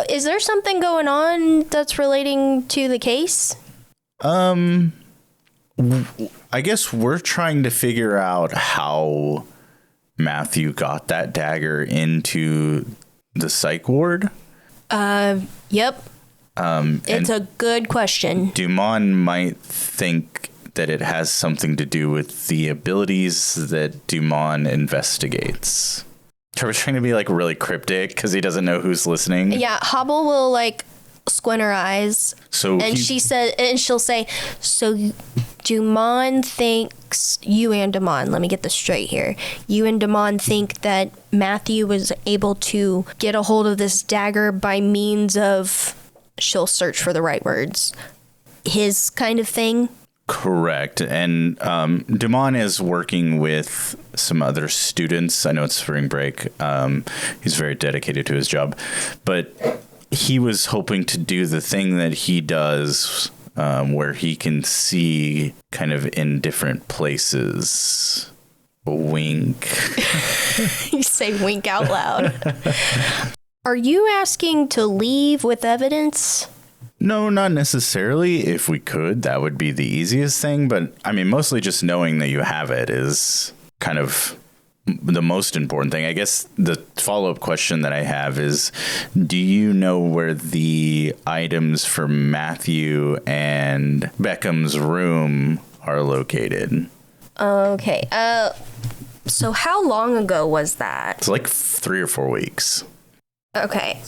Speaker 4: is there something going on that's relating to the case?
Speaker 2: I guess we're trying to figure out how Matthew got that dagger into the psych ward.
Speaker 4: Yep. It's a good question.
Speaker 2: Duman might think that it has something to do with the abilities that Duman investigates. Trevor's trying to be like really cryptic because he doesn't know who's listening.
Speaker 4: Yeah, Hobble will like squint her eyes. And she'll say, so Duman thinks you and Duman, let me get this straight here. You and Duman think that Matthew was able to get a hold of this dagger by means of, she'll search for the right words, his kind of thing?
Speaker 2: Correct. And Duman is working with some other students. I know it's spring break. He's very dedicated to his job. But he was hoping to do the thing that he does where he can see kind of in different places. Wink.
Speaker 4: You say wink out loud. Are you asking to leave with evidence?
Speaker 2: No, not necessarily. If we could, that would be the easiest thing. But I mean, mostly just knowing that you have it is kind of the most important thing. I guess the follow-up question that I have is, do you know where the items for Matthew and Beckham's room are located?
Speaker 4: Okay. So how long ago was that?
Speaker 2: It's like 3 or 4 weeks.
Speaker 4: Okay.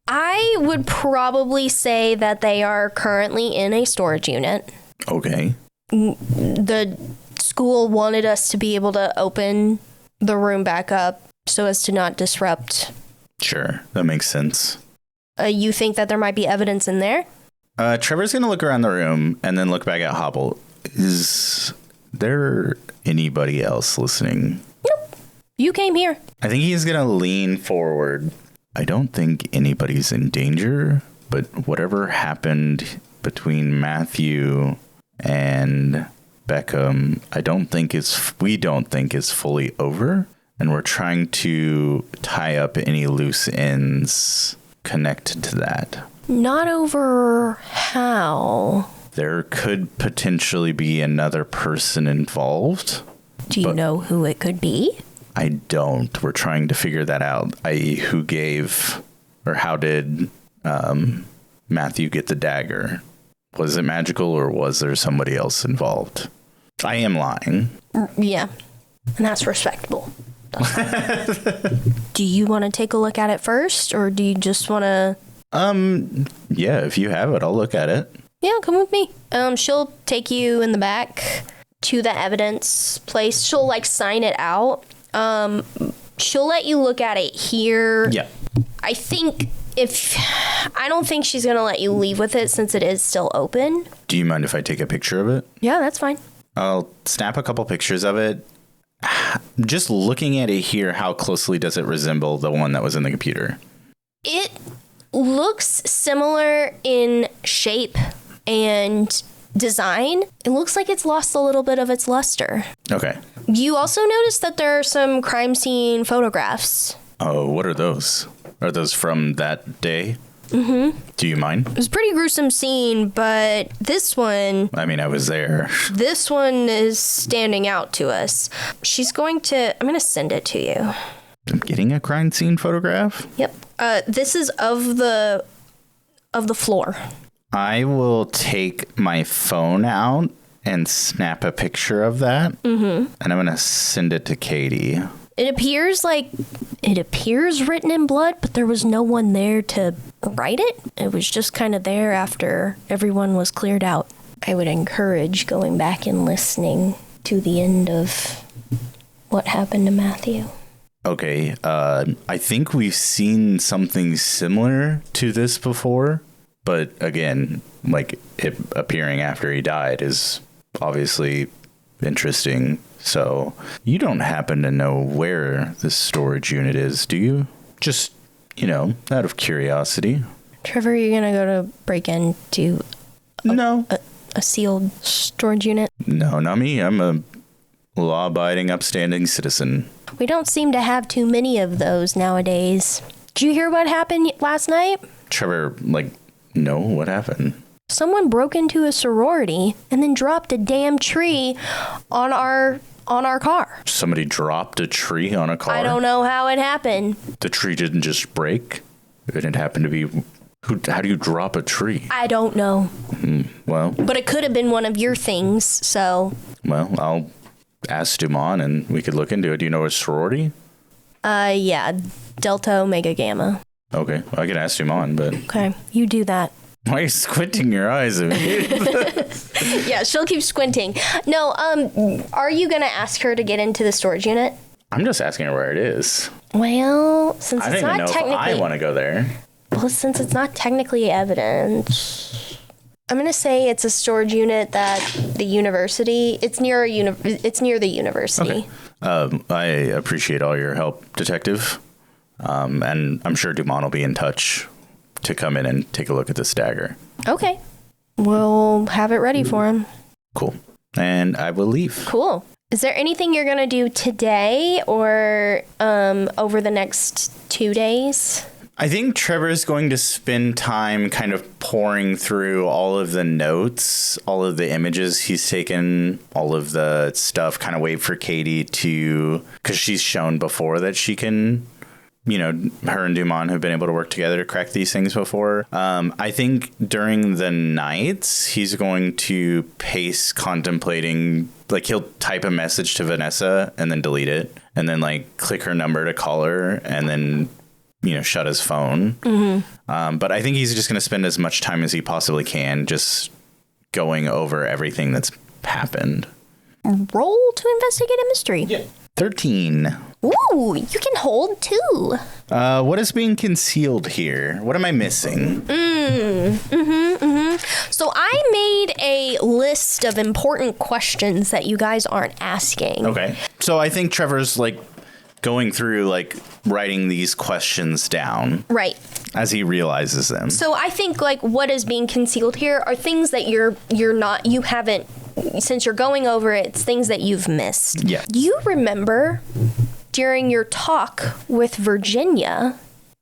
Speaker 4: I would probably say that they are currently in a storage unit.
Speaker 2: Okay.
Speaker 4: The school wanted us to be able to open the room back up so as to not disrupt.
Speaker 2: Sure, that makes sense.
Speaker 4: You think that there might be evidence in there?
Speaker 2: Trevor's going to look around the room and then look back at Hobble. Is there anybody else listening?
Speaker 4: Nope. You came here.
Speaker 2: I think he's going to lean forward. I don't think anybody's in danger, but whatever happened between Matthew and Beckham, we don't think is fully over. And we're trying to tie up any loose ends connected to that.
Speaker 4: Not over how?
Speaker 2: There could potentially be another person involved.
Speaker 4: Do you know who it could be?
Speaker 2: I don't. We're trying to figure that out. How did Matthew get the dagger? Was it magical or was there somebody else involved? I am lying.
Speaker 4: Yeah, and that's respectable. Do you want to take a look at it first, or do you just want to...
Speaker 2: Yeah, if you have it, I'll look at it.
Speaker 4: Yeah, come with me. She'll take you in the back to the evidence place. She'll, like, sign it out. She'll let you look at it here.
Speaker 2: Yeah.
Speaker 4: I don't think she's going to let you leave with it since it is still open.
Speaker 2: Do you mind if I take a picture of it?
Speaker 4: Yeah, that's fine.
Speaker 2: I'll snap a couple pictures of it. Just looking at it here, how closely does it resemble the one that was in the computer?
Speaker 4: It looks similar in shape and design. It looks like it's lost a little bit of its luster.
Speaker 2: Okay.
Speaker 4: You also notice that there are some crime scene photographs.
Speaker 2: Oh, what are those? Are those from that day? Mm-hmm. Do you mind?
Speaker 4: It was a pretty gruesome scene, but this one...
Speaker 2: I mean, I was there.
Speaker 4: This one is standing out to us. I'm going to send it to you.
Speaker 2: I'm getting a crime scene photograph?
Speaker 4: Yep. This is of the floor.
Speaker 2: I will take my phone out and snap a picture of that. Mm-hmm. And I'm going to send it to Katie.
Speaker 4: It appears written in blood, but there was no one there to write it. It was just kind of there after everyone was cleared out. I would encourage going back and listening to the end of what happened to Matthew.
Speaker 2: Okay, I think we've seen something similar to this before, but again, like it appearing after he died is obviously interesting. So you don't happen to know where this storage unit is, do you? Just, out of curiosity.
Speaker 4: Trevor, you're going to go to break into
Speaker 2: No.
Speaker 4: A sealed storage unit?
Speaker 2: No, not me. I'm a law-abiding, upstanding citizen.
Speaker 4: We don't seem to have too many of those nowadays. Did you hear what happened last night?
Speaker 2: Trevor, no, what happened?
Speaker 4: Someone broke into a sorority and then dropped a damn tree on our car.
Speaker 2: Somebody dropped a tree on a car?
Speaker 4: I don't know how it happened.
Speaker 2: The tree didn't just break? It didn't happen to be... How do you drop a tree?
Speaker 4: I don't know.
Speaker 2: Well...
Speaker 4: But it could have been one of your things, so...
Speaker 2: Well, I'll ask Duman and we could look into it. Do you know a sorority?
Speaker 4: Yeah. Delta Omega Gamma.
Speaker 2: Okay, well, I can ask Duman, but...
Speaker 4: Okay, you do that.
Speaker 2: Why are you squinting your eyes at me?
Speaker 4: Yeah, she'll keep squinting. No, are you going to ask her to get into the storage unit?
Speaker 2: I'm just asking her where it is.
Speaker 4: Well, since
Speaker 2: I don't
Speaker 4: it's
Speaker 2: even
Speaker 4: not
Speaker 2: know if
Speaker 4: technically...
Speaker 2: I want to go there.
Speaker 4: Well, since it's not technically evidence, I'm going to say it's a storage unit that the university... It's near the university.
Speaker 2: Okay. I appreciate all your help, Detective. And I'm sure Duman will be in touch to come in and take a look at this dagger.
Speaker 4: Okay. We'll have it ready for him.
Speaker 2: Cool. And I will leave.
Speaker 4: Cool. Is there anything you're going to do today or over the next 2 days?
Speaker 2: I think Trevor's going to spend time kind of pouring through all of the notes, all of the images he's taken, all of the stuff, kind of wait for Katie to... Because she's shown before that she can... her and Duman have been able to work together to crack these things before. I think during the nights, he's going to pace contemplating, he'll type a message to Vanessa and then delete it and then click her number to call her and then, shut his phone. Mm-hmm. But I think he's just going to spend as much time as he possibly can just going over everything that's happened.
Speaker 4: Roll to investigate a mystery.
Speaker 2: Yeah. 13.
Speaker 4: Ooh, you can hold 2.
Speaker 2: What is being concealed here? What am I missing?
Speaker 4: So I made a list of important questions that you guys aren't asking.
Speaker 2: Okay. So I think Trevor's going through writing these questions down.
Speaker 4: Right.
Speaker 2: As he realizes them.
Speaker 4: So I think what is being concealed here are things that you haven't, since you're going over it, it's things that you've missed.
Speaker 2: Yeah.
Speaker 4: You remember during your talk with Virginia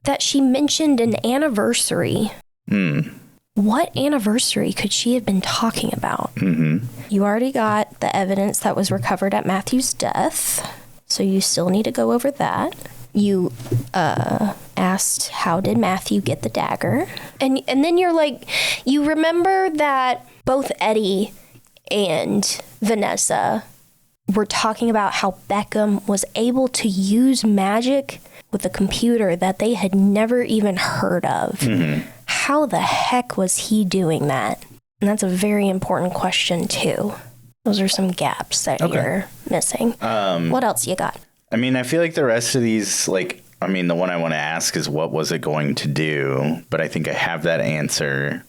Speaker 4: that she mentioned an anniversary. What anniversary could she have been talking about? You already got the evidence that was recovered at Matthew's death, so you still need to go over that. You asked, how did Matthew get the dagger? And then you're you remember that both Eddie and Vanessa were talking about how Beckham was able to use magic with a computer that they had never even heard of. How the heck was he doing that? And that's a very important question, too. Those are some gaps that you're missing. What else you got?
Speaker 2: I mean, I feel like the rest of these, the one I want to ask is what was it going to do? But I think I have that answer.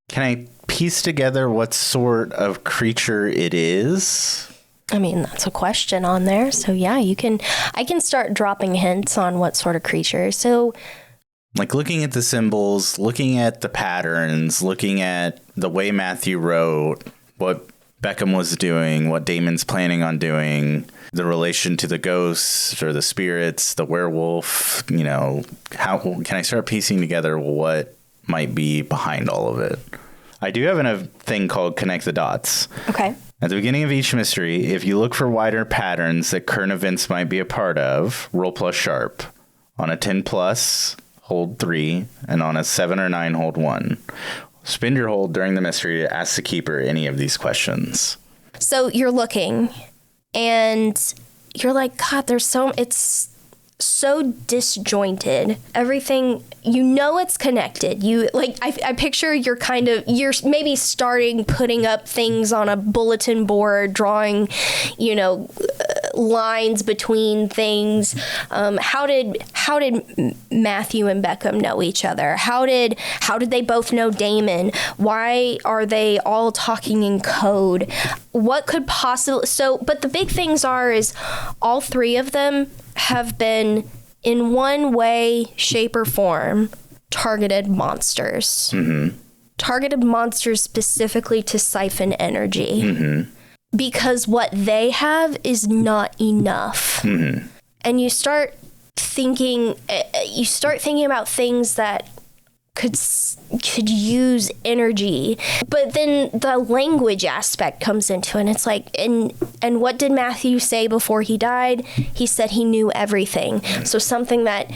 Speaker 2: Can I piece together what sort of creature it is?
Speaker 4: I mean, that's a question on there. So yeah, I can start dropping hints on what sort of creature. So
Speaker 2: looking at the symbols, looking at the patterns, looking at the way Matthew wrote, what Beckham was doing, what Damon's planning on doing, the relation to the ghosts or the spirits, the werewolf, how can I start piecing together what might be behind all of it? I do have a thing called Connect the Dots.
Speaker 4: Okay.
Speaker 2: At the beginning of each mystery, if you look for wider patterns that current events might be a part of, roll plus sharp. On a 10 plus, hold 3, and on a 7 or 9, hold 1. Spend your hold during the mystery to ask the keeper any of these questions.
Speaker 4: So you're looking, and you're God, it's so disjointed. Everything, it's connected. I picture you're maybe putting up things on a bulletin board, drawing, lines between things. How did Matthew and Beckham know each other? How did they both know Damon? Why are they all talking in code? What could possibly... but the big things is all 3 of them have been, in one way, shape, or form, targeted monsters. Targeted monsters specifically to siphon energy. because what they have is not enough.
Speaker 2: Mm-hmm.
Speaker 4: And you start thinking about things that could use energy, but then the language aspect comes into it, and it's like, and what did Matthew say before he died? He said he knew everything. So something that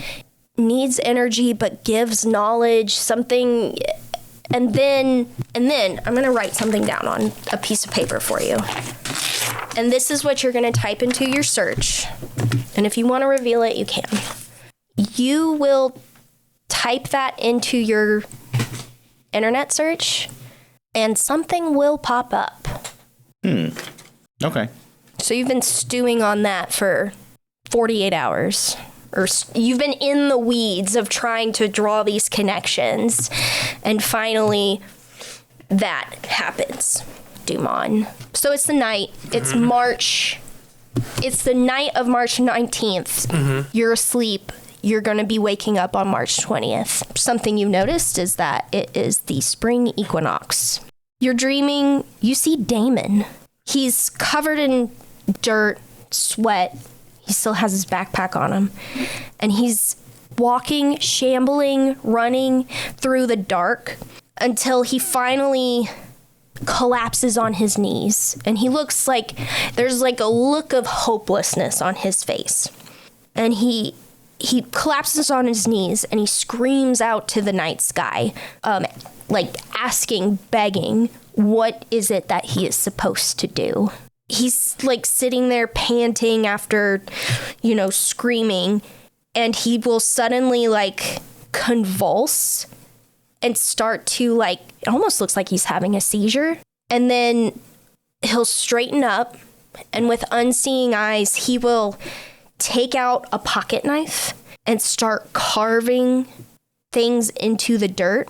Speaker 4: needs energy but gives knowledge, something. And then I'm going to write something down on a piece of paper for you. And this is what you're going to type into your search. And if you want to reveal it, you can. You will type that into your internet search, and something will pop up.
Speaker 2: Okay.
Speaker 4: So you've been stewing on that for 48 hours. Or you've been in the weeds of trying to draw these connections, and finally that happens. Duman. So it's the night. It's March. It's the night of March 19th. You're asleep. You're going to be waking up on March 20th. Something you noticed is that it is the spring equinox. You're dreaming. You see Damon. He's covered in dirt, sweat. He still has his backpack on him. And he's walking, shambling, running through the dark until he finally collapses on his knees. And he looks like there's like a look of hopelessness on his face. And he collapses on his knees and he screams out to the night sky, like asking, begging, what is it that he is supposed to do? He's like sitting there panting after, screaming, and he will suddenly like convulse and start to it almost looks like he's having a seizure. And then he'll straighten up, and with unseeing eyes, he will take out a pocket knife and start carving things into the dirt.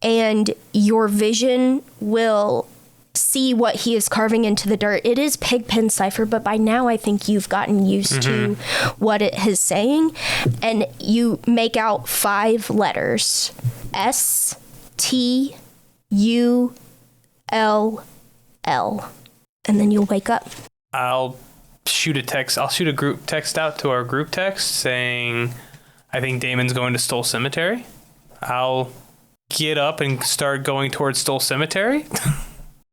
Speaker 4: And your vision will see what he is carving into the dirt. It is Pigpen cipher, but by now I think you've gotten used to what it is saying. And you make out 5 letters. STULL. And then you'll wake up.
Speaker 3: I'll shoot a text. I'll shoot a group text out to our group text saying, I think Damon's going to Stoll Cemetery. I'll get up and start going towards Stoll Cemetery.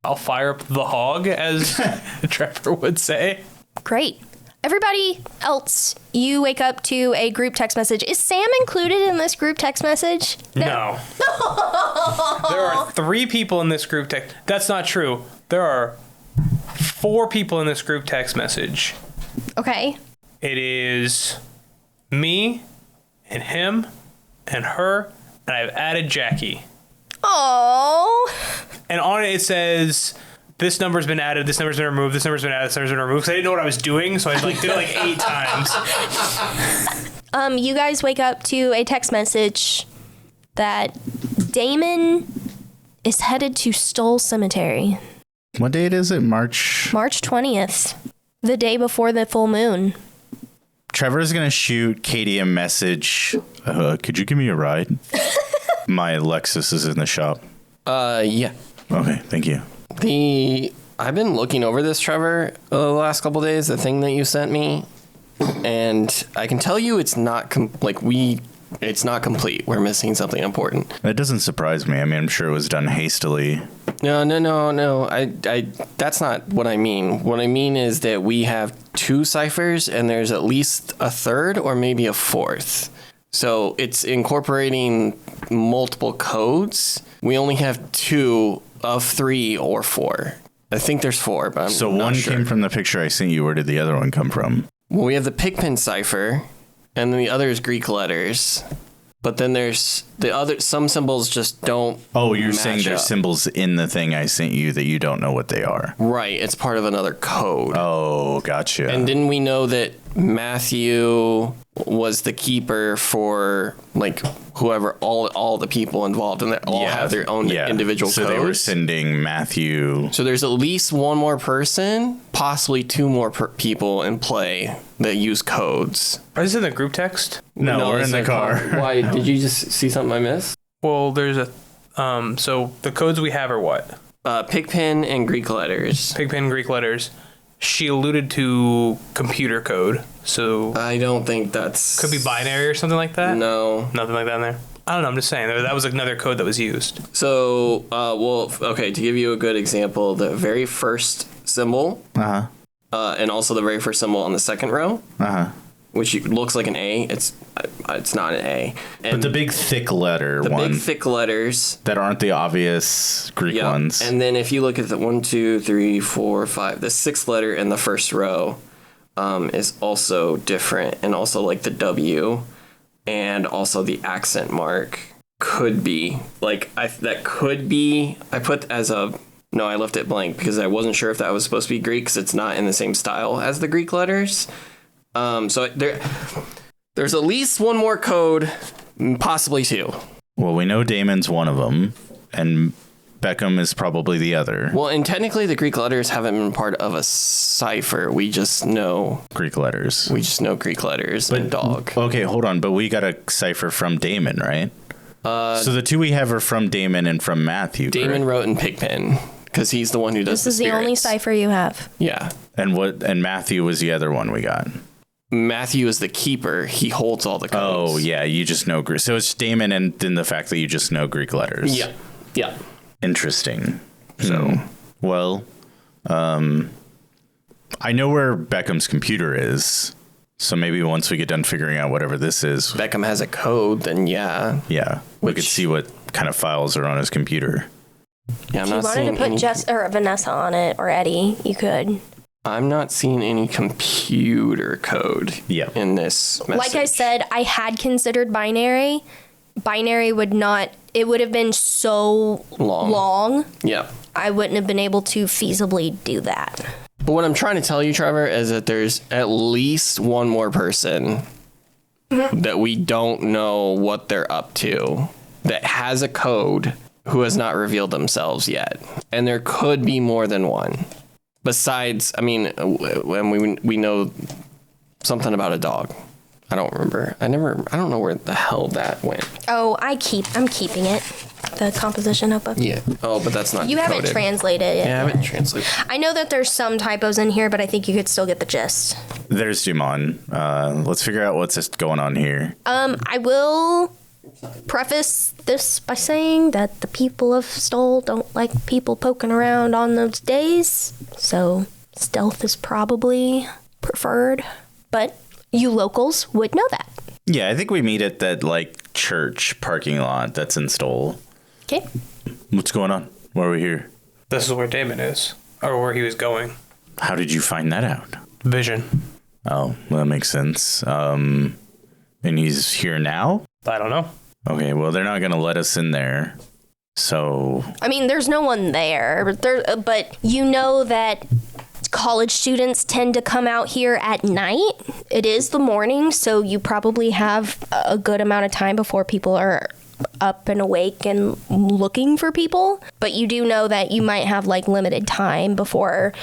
Speaker 3: I'll fire up the hog, as Trevor would say.
Speaker 4: Great. Everybody else, you wake up to a group text message. Is Sam included in this group text message?
Speaker 3: No. There are 3 people in this group text. That's not true. There are 4 people in this group text message.
Speaker 4: Okay.
Speaker 3: It is me and him and her, and I've added Jackie.
Speaker 4: Oh.
Speaker 3: And on it says, this number's been added, this number's been removed, this number's been added, this number's been removed. Because I didn't know what I was doing, so I did it 8 times.
Speaker 4: You guys wake up to a text message that Damon is headed to Stoll Cemetery.
Speaker 2: What date is it? March
Speaker 4: 20th. The day before the full moon.
Speaker 2: Trevor's going to shoot Katie a message. Could you give me a ride? My Lexus is in the shop.
Speaker 1: Yeah.
Speaker 2: Okay, thank you.
Speaker 1: I've been looking over this, Trevor, the last couple days, the thing that you sent me, and I can tell you it's not it's not complete. We're missing something important.
Speaker 2: That doesn't surprise me. I mean, I'm sure it was done hastily.
Speaker 1: No. I that's not what I mean. What I mean is that we have 2 ciphers, and there's at least a third or maybe a fourth. So it's incorporating multiple codes. We only have 2 of 3 or 4. I think there's 4, but I'm
Speaker 2: so
Speaker 1: not
Speaker 2: one
Speaker 1: sure.
Speaker 2: came from the picture I sent you. Where did the other one come from?
Speaker 1: Well, we have the Pigpen cipher, and then the other is Greek letters. But then there's some symbols just don't.
Speaker 2: Oh, you're saying
Speaker 1: match
Speaker 2: there's
Speaker 1: up.
Speaker 2: symbols in the thing I sent you that you don't know what they are.
Speaker 1: Right, it's part of another code.
Speaker 2: Oh, gotcha.
Speaker 1: And didn't we know that Matthew was the keeper for whoever all the people involved, and they all have their own individual
Speaker 2: so
Speaker 1: codes?
Speaker 2: They were sending Matthew.
Speaker 1: So there's at least one more person, possibly 2 more people in play that use codes.
Speaker 3: Is this in the group text?
Speaker 2: No, we're
Speaker 1: it's
Speaker 2: in the car.
Speaker 1: Why? Did you just see something I missed?
Speaker 3: Well, there's a... so the codes we have are what?
Speaker 1: Pigpen and Greek letters.
Speaker 3: Pigpen Greek letters. She alluded to computer code, so
Speaker 1: I don't think that's...
Speaker 3: Could be binary or something like that?
Speaker 1: No.
Speaker 3: Nothing like that in there? I don't know, I'm just saying. That was another code that was used.
Speaker 1: So, okay, to give you a good example, the very first symbol, and also the very first symbol on the second row, which looks like an A, it's not an A. And
Speaker 2: but the big thick letter
Speaker 1: the big thick letters
Speaker 2: that aren't the obvious Greek ones.
Speaker 1: And then if you look at the 1, 2, 3, 4, 5, the sixth letter in the first row is also different, and also like the W, and also the accent mark could be like I put as a no, I left it blank because I wasn't sure if that was supposed to be Greek because it's not in the same style as the Greek letters. So there's at least one more code, possibly two.
Speaker 2: Well, we know Damon's one of them, and Beckham is probably the other.
Speaker 1: Well, and technically the Greek letters haven't been part of a cipher. We just know
Speaker 2: Greek letters.
Speaker 1: Greek letters and dog.
Speaker 2: Okay, hold on. But we got a cipher from Damon, right? So the two we have are from Damon and from Matthew.
Speaker 1: Damon
Speaker 2: correct?
Speaker 1: wrote in Pigpen because he's the one who does
Speaker 4: This is the only cipher you have.
Speaker 1: Yeah.
Speaker 2: And Matthew was the other one we got.
Speaker 1: Matthew is the keeper. He holds all the codes.
Speaker 2: Oh, yeah. You just know Greek. So it's Damon and then the fact that you just know Greek letters.
Speaker 1: Yeah. Yeah.
Speaker 2: Interesting. So, well, I know where Beckham's computer is. So maybe once we get done figuring out whatever this is.
Speaker 1: Beckham has a code, then yeah.
Speaker 2: Yeah. We could see what kind of files are on his computer.
Speaker 1: Yeah, I'm
Speaker 4: If you
Speaker 1: not
Speaker 4: wanted
Speaker 1: seeing
Speaker 4: to put
Speaker 1: any.
Speaker 4: Jess or Vanessa on it or Eddie, you could.
Speaker 1: I'm not seeing any computer code in this message.
Speaker 4: Like I said, I had considered binary. Binary would not, it would have been so long.
Speaker 1: Yeah.
Speaker 4: I wouldn't have been able to feasibly do that.
Speaker 1: But what I'm trying to tell you, Trevor, is that there's at least one more person that we don't know what they're up to that has a code who has not revealed themselves yet. And there could be more than one. Besides, I mean, when we know something about a dog. I don't remember. I don't know where the hell that went.
Speaker 4: Oh, I'm keeping it. The composition notebook.
Speaker 1: Yeah. Oh, but that's not
Speaker 4: You
Speaker 1: decoded.
Speaker 4: haven't translated it.
Speaker 1: Yeah, I haven't translated.
Speaker 4: I know that there's some typos in here, but I think you could still get the gist.
Speaker 2: There's Duman. Let's figure out what's just going on here.
Speaker 4: I will preface this by saying that the people of Stoll don't like people poking around on those days, so stealth is probably preferred, but you locals would know that.
Speaker 2: Yeah, I think we meet at that, like, church parking lot that's in Stoll.
Speaker 4: Okay.
Speaker 2: What's going on? Why are we here?
Speaker 3: This is where Damon is, or where he was going.
Speaker 2: How did you find that out?
Speaker 3: Vision.
Speaker 2: Oh, well, that makes sense. And he's here now?
Speaker 3: I don't know.
Speaker 2: Okay, well, they're not going to let us in there. So...
Speaker 4: I mean, there's no one there, but you know that college students tend to come out here at night. It is the morning, so you probably have a good amount of time before people are up and awake and looking for people. But you do know that you might have like limited time before,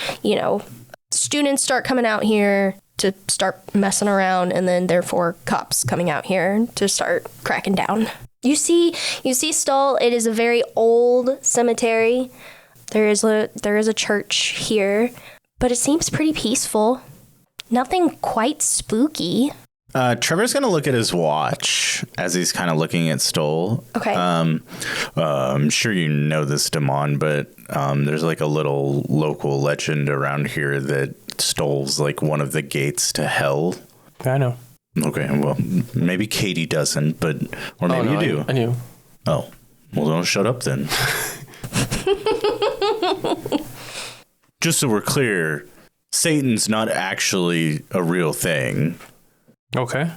Speaker 4: students start coming out here to start messing around, and then therefore cops coming out here to start cracking down. You see Stoll, it is a very old cemetery. There is a church here, but it seems pretty peaceful. Nothing quite spooky.
Speaker 2: Trevor's going to look at his watch as he's kind of looking at Stoll.
Speaker 4: Okay.
Speaker 2: I'm sure you know this, Duman, but there's like a little local legend around here that Stoll's like one of the gates to hell.
Speaker 3: I know.
Speaker 2: Okay, well, maybe Katie doesn't, or maybe you do.
Speaker 1: I knew.
Speaker 2: Oh, well, don't shut up then. Just so we're clear, Satan's not actually a real thing.
Speaker 3: Okay.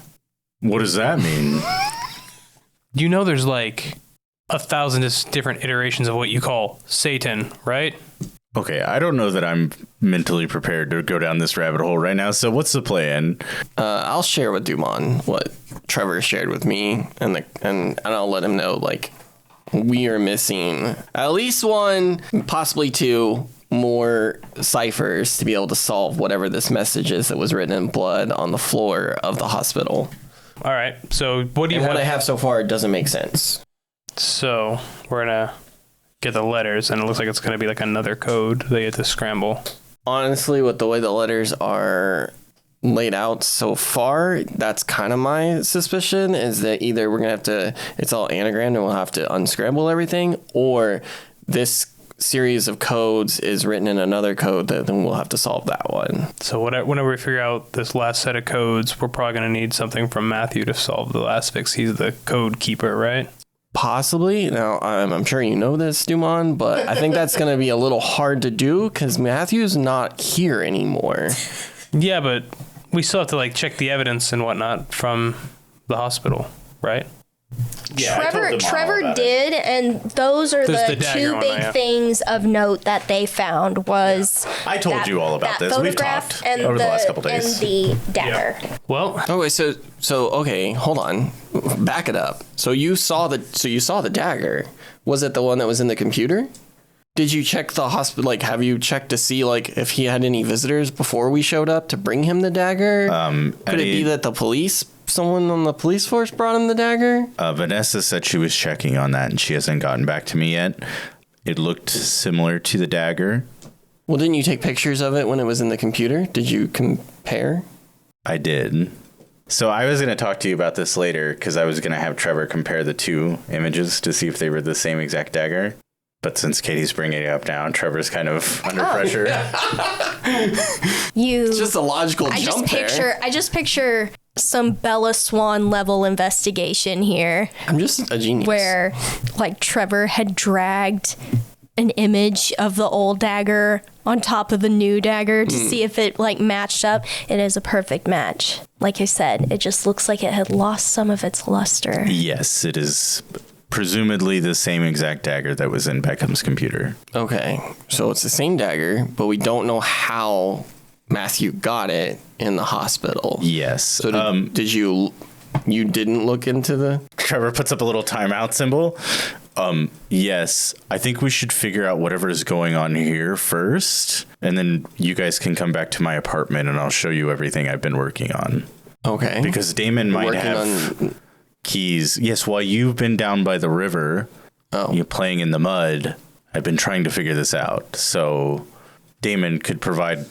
Speaker 2: What does that mean?
Speaker 3: You know there's like 1,000 different iterations of what you call Satan, right?
Speaker 2: Okay, I don't know that I'm mentally prepared to go down this rabbit hole right now, so what's the plan?
Speaker 1: I'll share with Duman what Trevor shared with me, and I'll let him know, like, we are missing at least one, possibly two more ciphers to be able to solve whatever this message is that was written in blood on the floor of the hospital.
Speaker 3: All right. So what do you
Speaker 1: And
Speaker 3: want?
Speaker 1: what I have so far doesn't make sense.
Speaker 3: So we're gonna get the letters, and it looks like it's going to be like another code they have to scramble.
Speaker 1: Honestly, with the way the letters are laid out so far, that's kind of my suspicion, is that either we're going to have to, it's all anagrammed and we'll have to unscramble everything, or this series of codes is written in another code that then we'll have to solve that one.
Speaker 3: So whenever we figure out this last set of codes, we're probably going to need something from Matthew to solve the last fix. He's the code keeper, right?
Speaker 1: Possibly. Now, I'm sure you know this, Duman, but I think that's going to be a little hard to do because Matthew's not here anymore.
Speaker 3: Yeah, but we still have to like check the evidence and whatnot from the hospital, right?
Speaker 2: Yeah,
Speaker 4: Trevor did, and those are the two
Speaker 3: one,
Speaker 4: big things of note that they found was
Speaker 2: I told you all about this. We've talked
Speaker 4: and
Speaker 2: over the last couple days.
Speaker 4: And the dagger.
Speaker 3: Yeah. Well,
Speaker 1: Okay, so okay, hold on. Back it up. So you saw the dagger. Was it the one that was in the computer? Did you check the hospital? Like, have you checked to see like if he had any visitors before we showed up to bring him the dagger? Could it be that someone on the police force brought him the dagger?
Speaker 2: Vanessa said she was checking on that, and she hasn't gotten back to me yet. It looked similar to the dagger.
Speaker 1: Well, didn't you take pictures of it when it was in the computer? Did you compare?
Speaker 2: I did. So I was going to talk to you about this later because I was going to have Trevor compare the two images to see if they were the same exact dagger. But since Katie's bringing it up now, Trevor's kind of under pressure.
Speaker 1: It's just a logical jump there.
Speaker 4: I just picture some Bella Swan level investigation here.
Speaker 1: I'm just a genius.
Speaker 4: Where, like, Trevor had dragged an image of the old dagger on top of the new dagger to see if it, like, matched up. It is a perfect match. Like I said, it just looks like it had lost some of its luster.
Speaker 2: Yes, it is presumably the same exact dagger that was in Beckham's computer.
Speaker 1: Okay, so it's the same dagger, but we don't know how Matthew got it in the hospital.
Speaker 2: Yes.
Speaker 1: So did you didn't look into the...
Speaker 2: Trevor puts up a little timeout symbol. Yes, I think we should figure out whatever is going on here first, and then you guys can come back to my apartment and I'll show you everything I've been working on.
Speaker 1: Okay.
Speaker 2: Because Damon might have keys. Yes, while you've been down by the river, you're playing in the mud, I've been trying to figure this out. So Damon could provide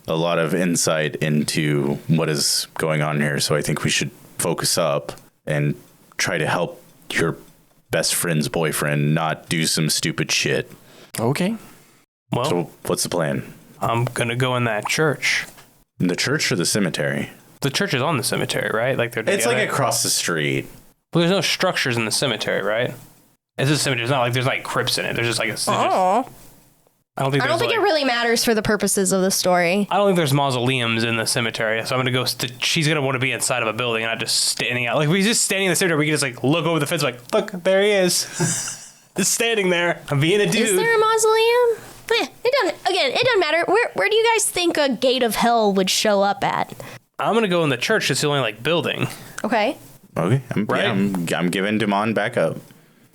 Speaker 2: a lot of insight into what is going on here. So I think we should focus up and try to help your best friend's boyfriend not do some stupid shit.
Speaker 1: Okay.
Speaker 3: Well,
Speaker 2: so what's the plan?
Speaker 3: I'm going to go in that church.
Speaker 2: In the church or the cemetery?
Speaker 3: The church is on the cemetery, right? Like they're together.
Speaker 2: It's like across the street.
Speaker 3: Well, there's no structures in the cemetery, right? It's a cemetery. It's not like there's like crypts in it. There's just like I don't think
Speaker 4: it really matters for the purposes of the story.
Speaker 3: I don't think there's mausoleums in the cemetery. So I'm going to go. She's going to want to be inside of a building and not just standing out. Like, if he's just standing in the cemetery, we can just like look over the fence, like, look, there he is. Just standing there. I'm being a dude.
Speaker 4: Is there a mausoleum? It doesn't matter. Where do you guys think a gate of hell would show up at?
Speaker 3: I'm going to go in the church. It's the only like building.
Speaker 4: Okay.
Speaker 2: Okay. I'm giving Duman back up.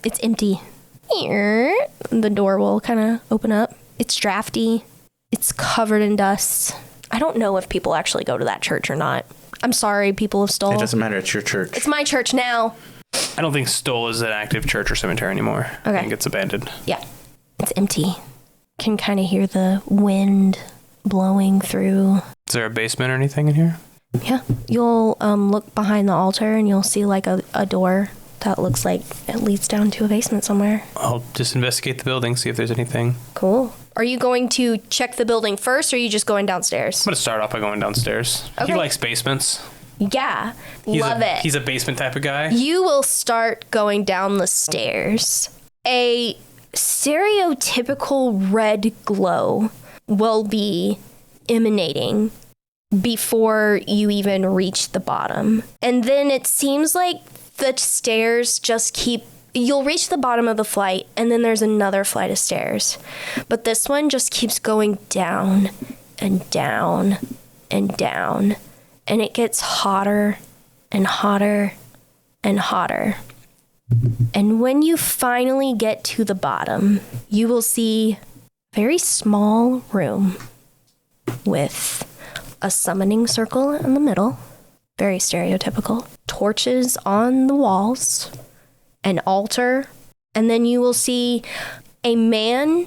Speaker 4: It's empty. The door will kind of open up. It's drafty. It's covered in dust. I don't know if people actually go to that church or not. I'm sorry, people of Stoll.
Speaker 2: It doesn't matter. It's your church.
Speaker 4: It's my church now.
Speaker 3: I don't think Stoll is an active church or cemetery anymore.
Speaker 4: Okay.
Speaker 3: I think it's abandoned.
Speaker 4: Yeah. It's empty. Can kind of hear the wind blowing through.
Speaker 3: Is there a basement or anything in here?
Speaker 4: Yeah. You'll look behind the altar and you'll see like a door that looks like it leads down to a basement somewhere.
Speaker 3: I'll just investigate the building, see if there's anything.
Speaker 4: Cool. Are you going to check the building first, or are you just going downstairs?
Speaker 3: I'm going to start off by going downstairs.
Speaker 4: Okay.
Speaker 3: He likes basements.
Speaker 4: Yeah. Love it.
Speaker 3: He's a basement type of guy.
Speaker 4: You will start going down the stairs. A stereotypical red glow will be emanating before you even reach the bottom. And then it seems like the stairs just keep... You'll reach the bottom of the flight, and then there's another flight of stairs. But this one just keeps going down and down and down. And it gets hotter and hotter and hotter. And when you finally get to the bottom, you will see a very small room with a summoning circle in the middle. Very stereotypical. Torches on the walls. An altar, and then you will see a man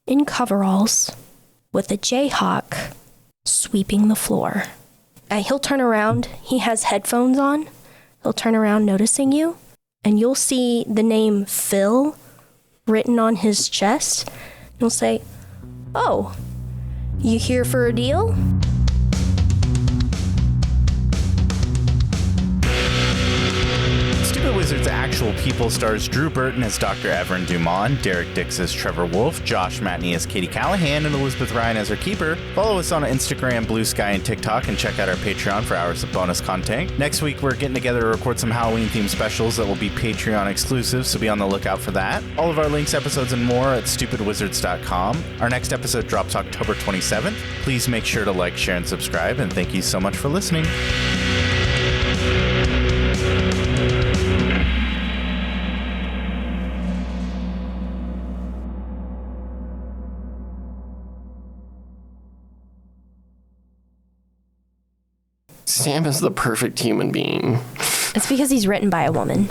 Speaker 4: in coveralls with a Jayhawk sweeping the floor. He'll turn around. He has headphones on. He'll turn around noticing you, and you'll see the name Phil written on his chest. He'll say, "Oh, you here for a deal?"
Speaker 2: Stupid Wizard's Actual People stars Drew Burton as Dr. Evren Duman, Derek Dix as Trevor Wolffe, Josh Matney as Katie Callahan, and Elizabeth Rein as her keeper. Follow us on Instagram, Blue Sky, and TikTok, and check out our Patreon for hours of bonus content. Next week, we're getting together to record some Halloween-themed specials that will be Patreon exclusive, so be on the lookout for that. All of our links, episodes, and more at stupidwizards.com. Our next episode drops October 27th. Please make sure to like, share, and subscribe, and thank you so much for listening.
Speaker 1: Sam is the perfect human being.
Speaker 4: It's because he's written by a woman.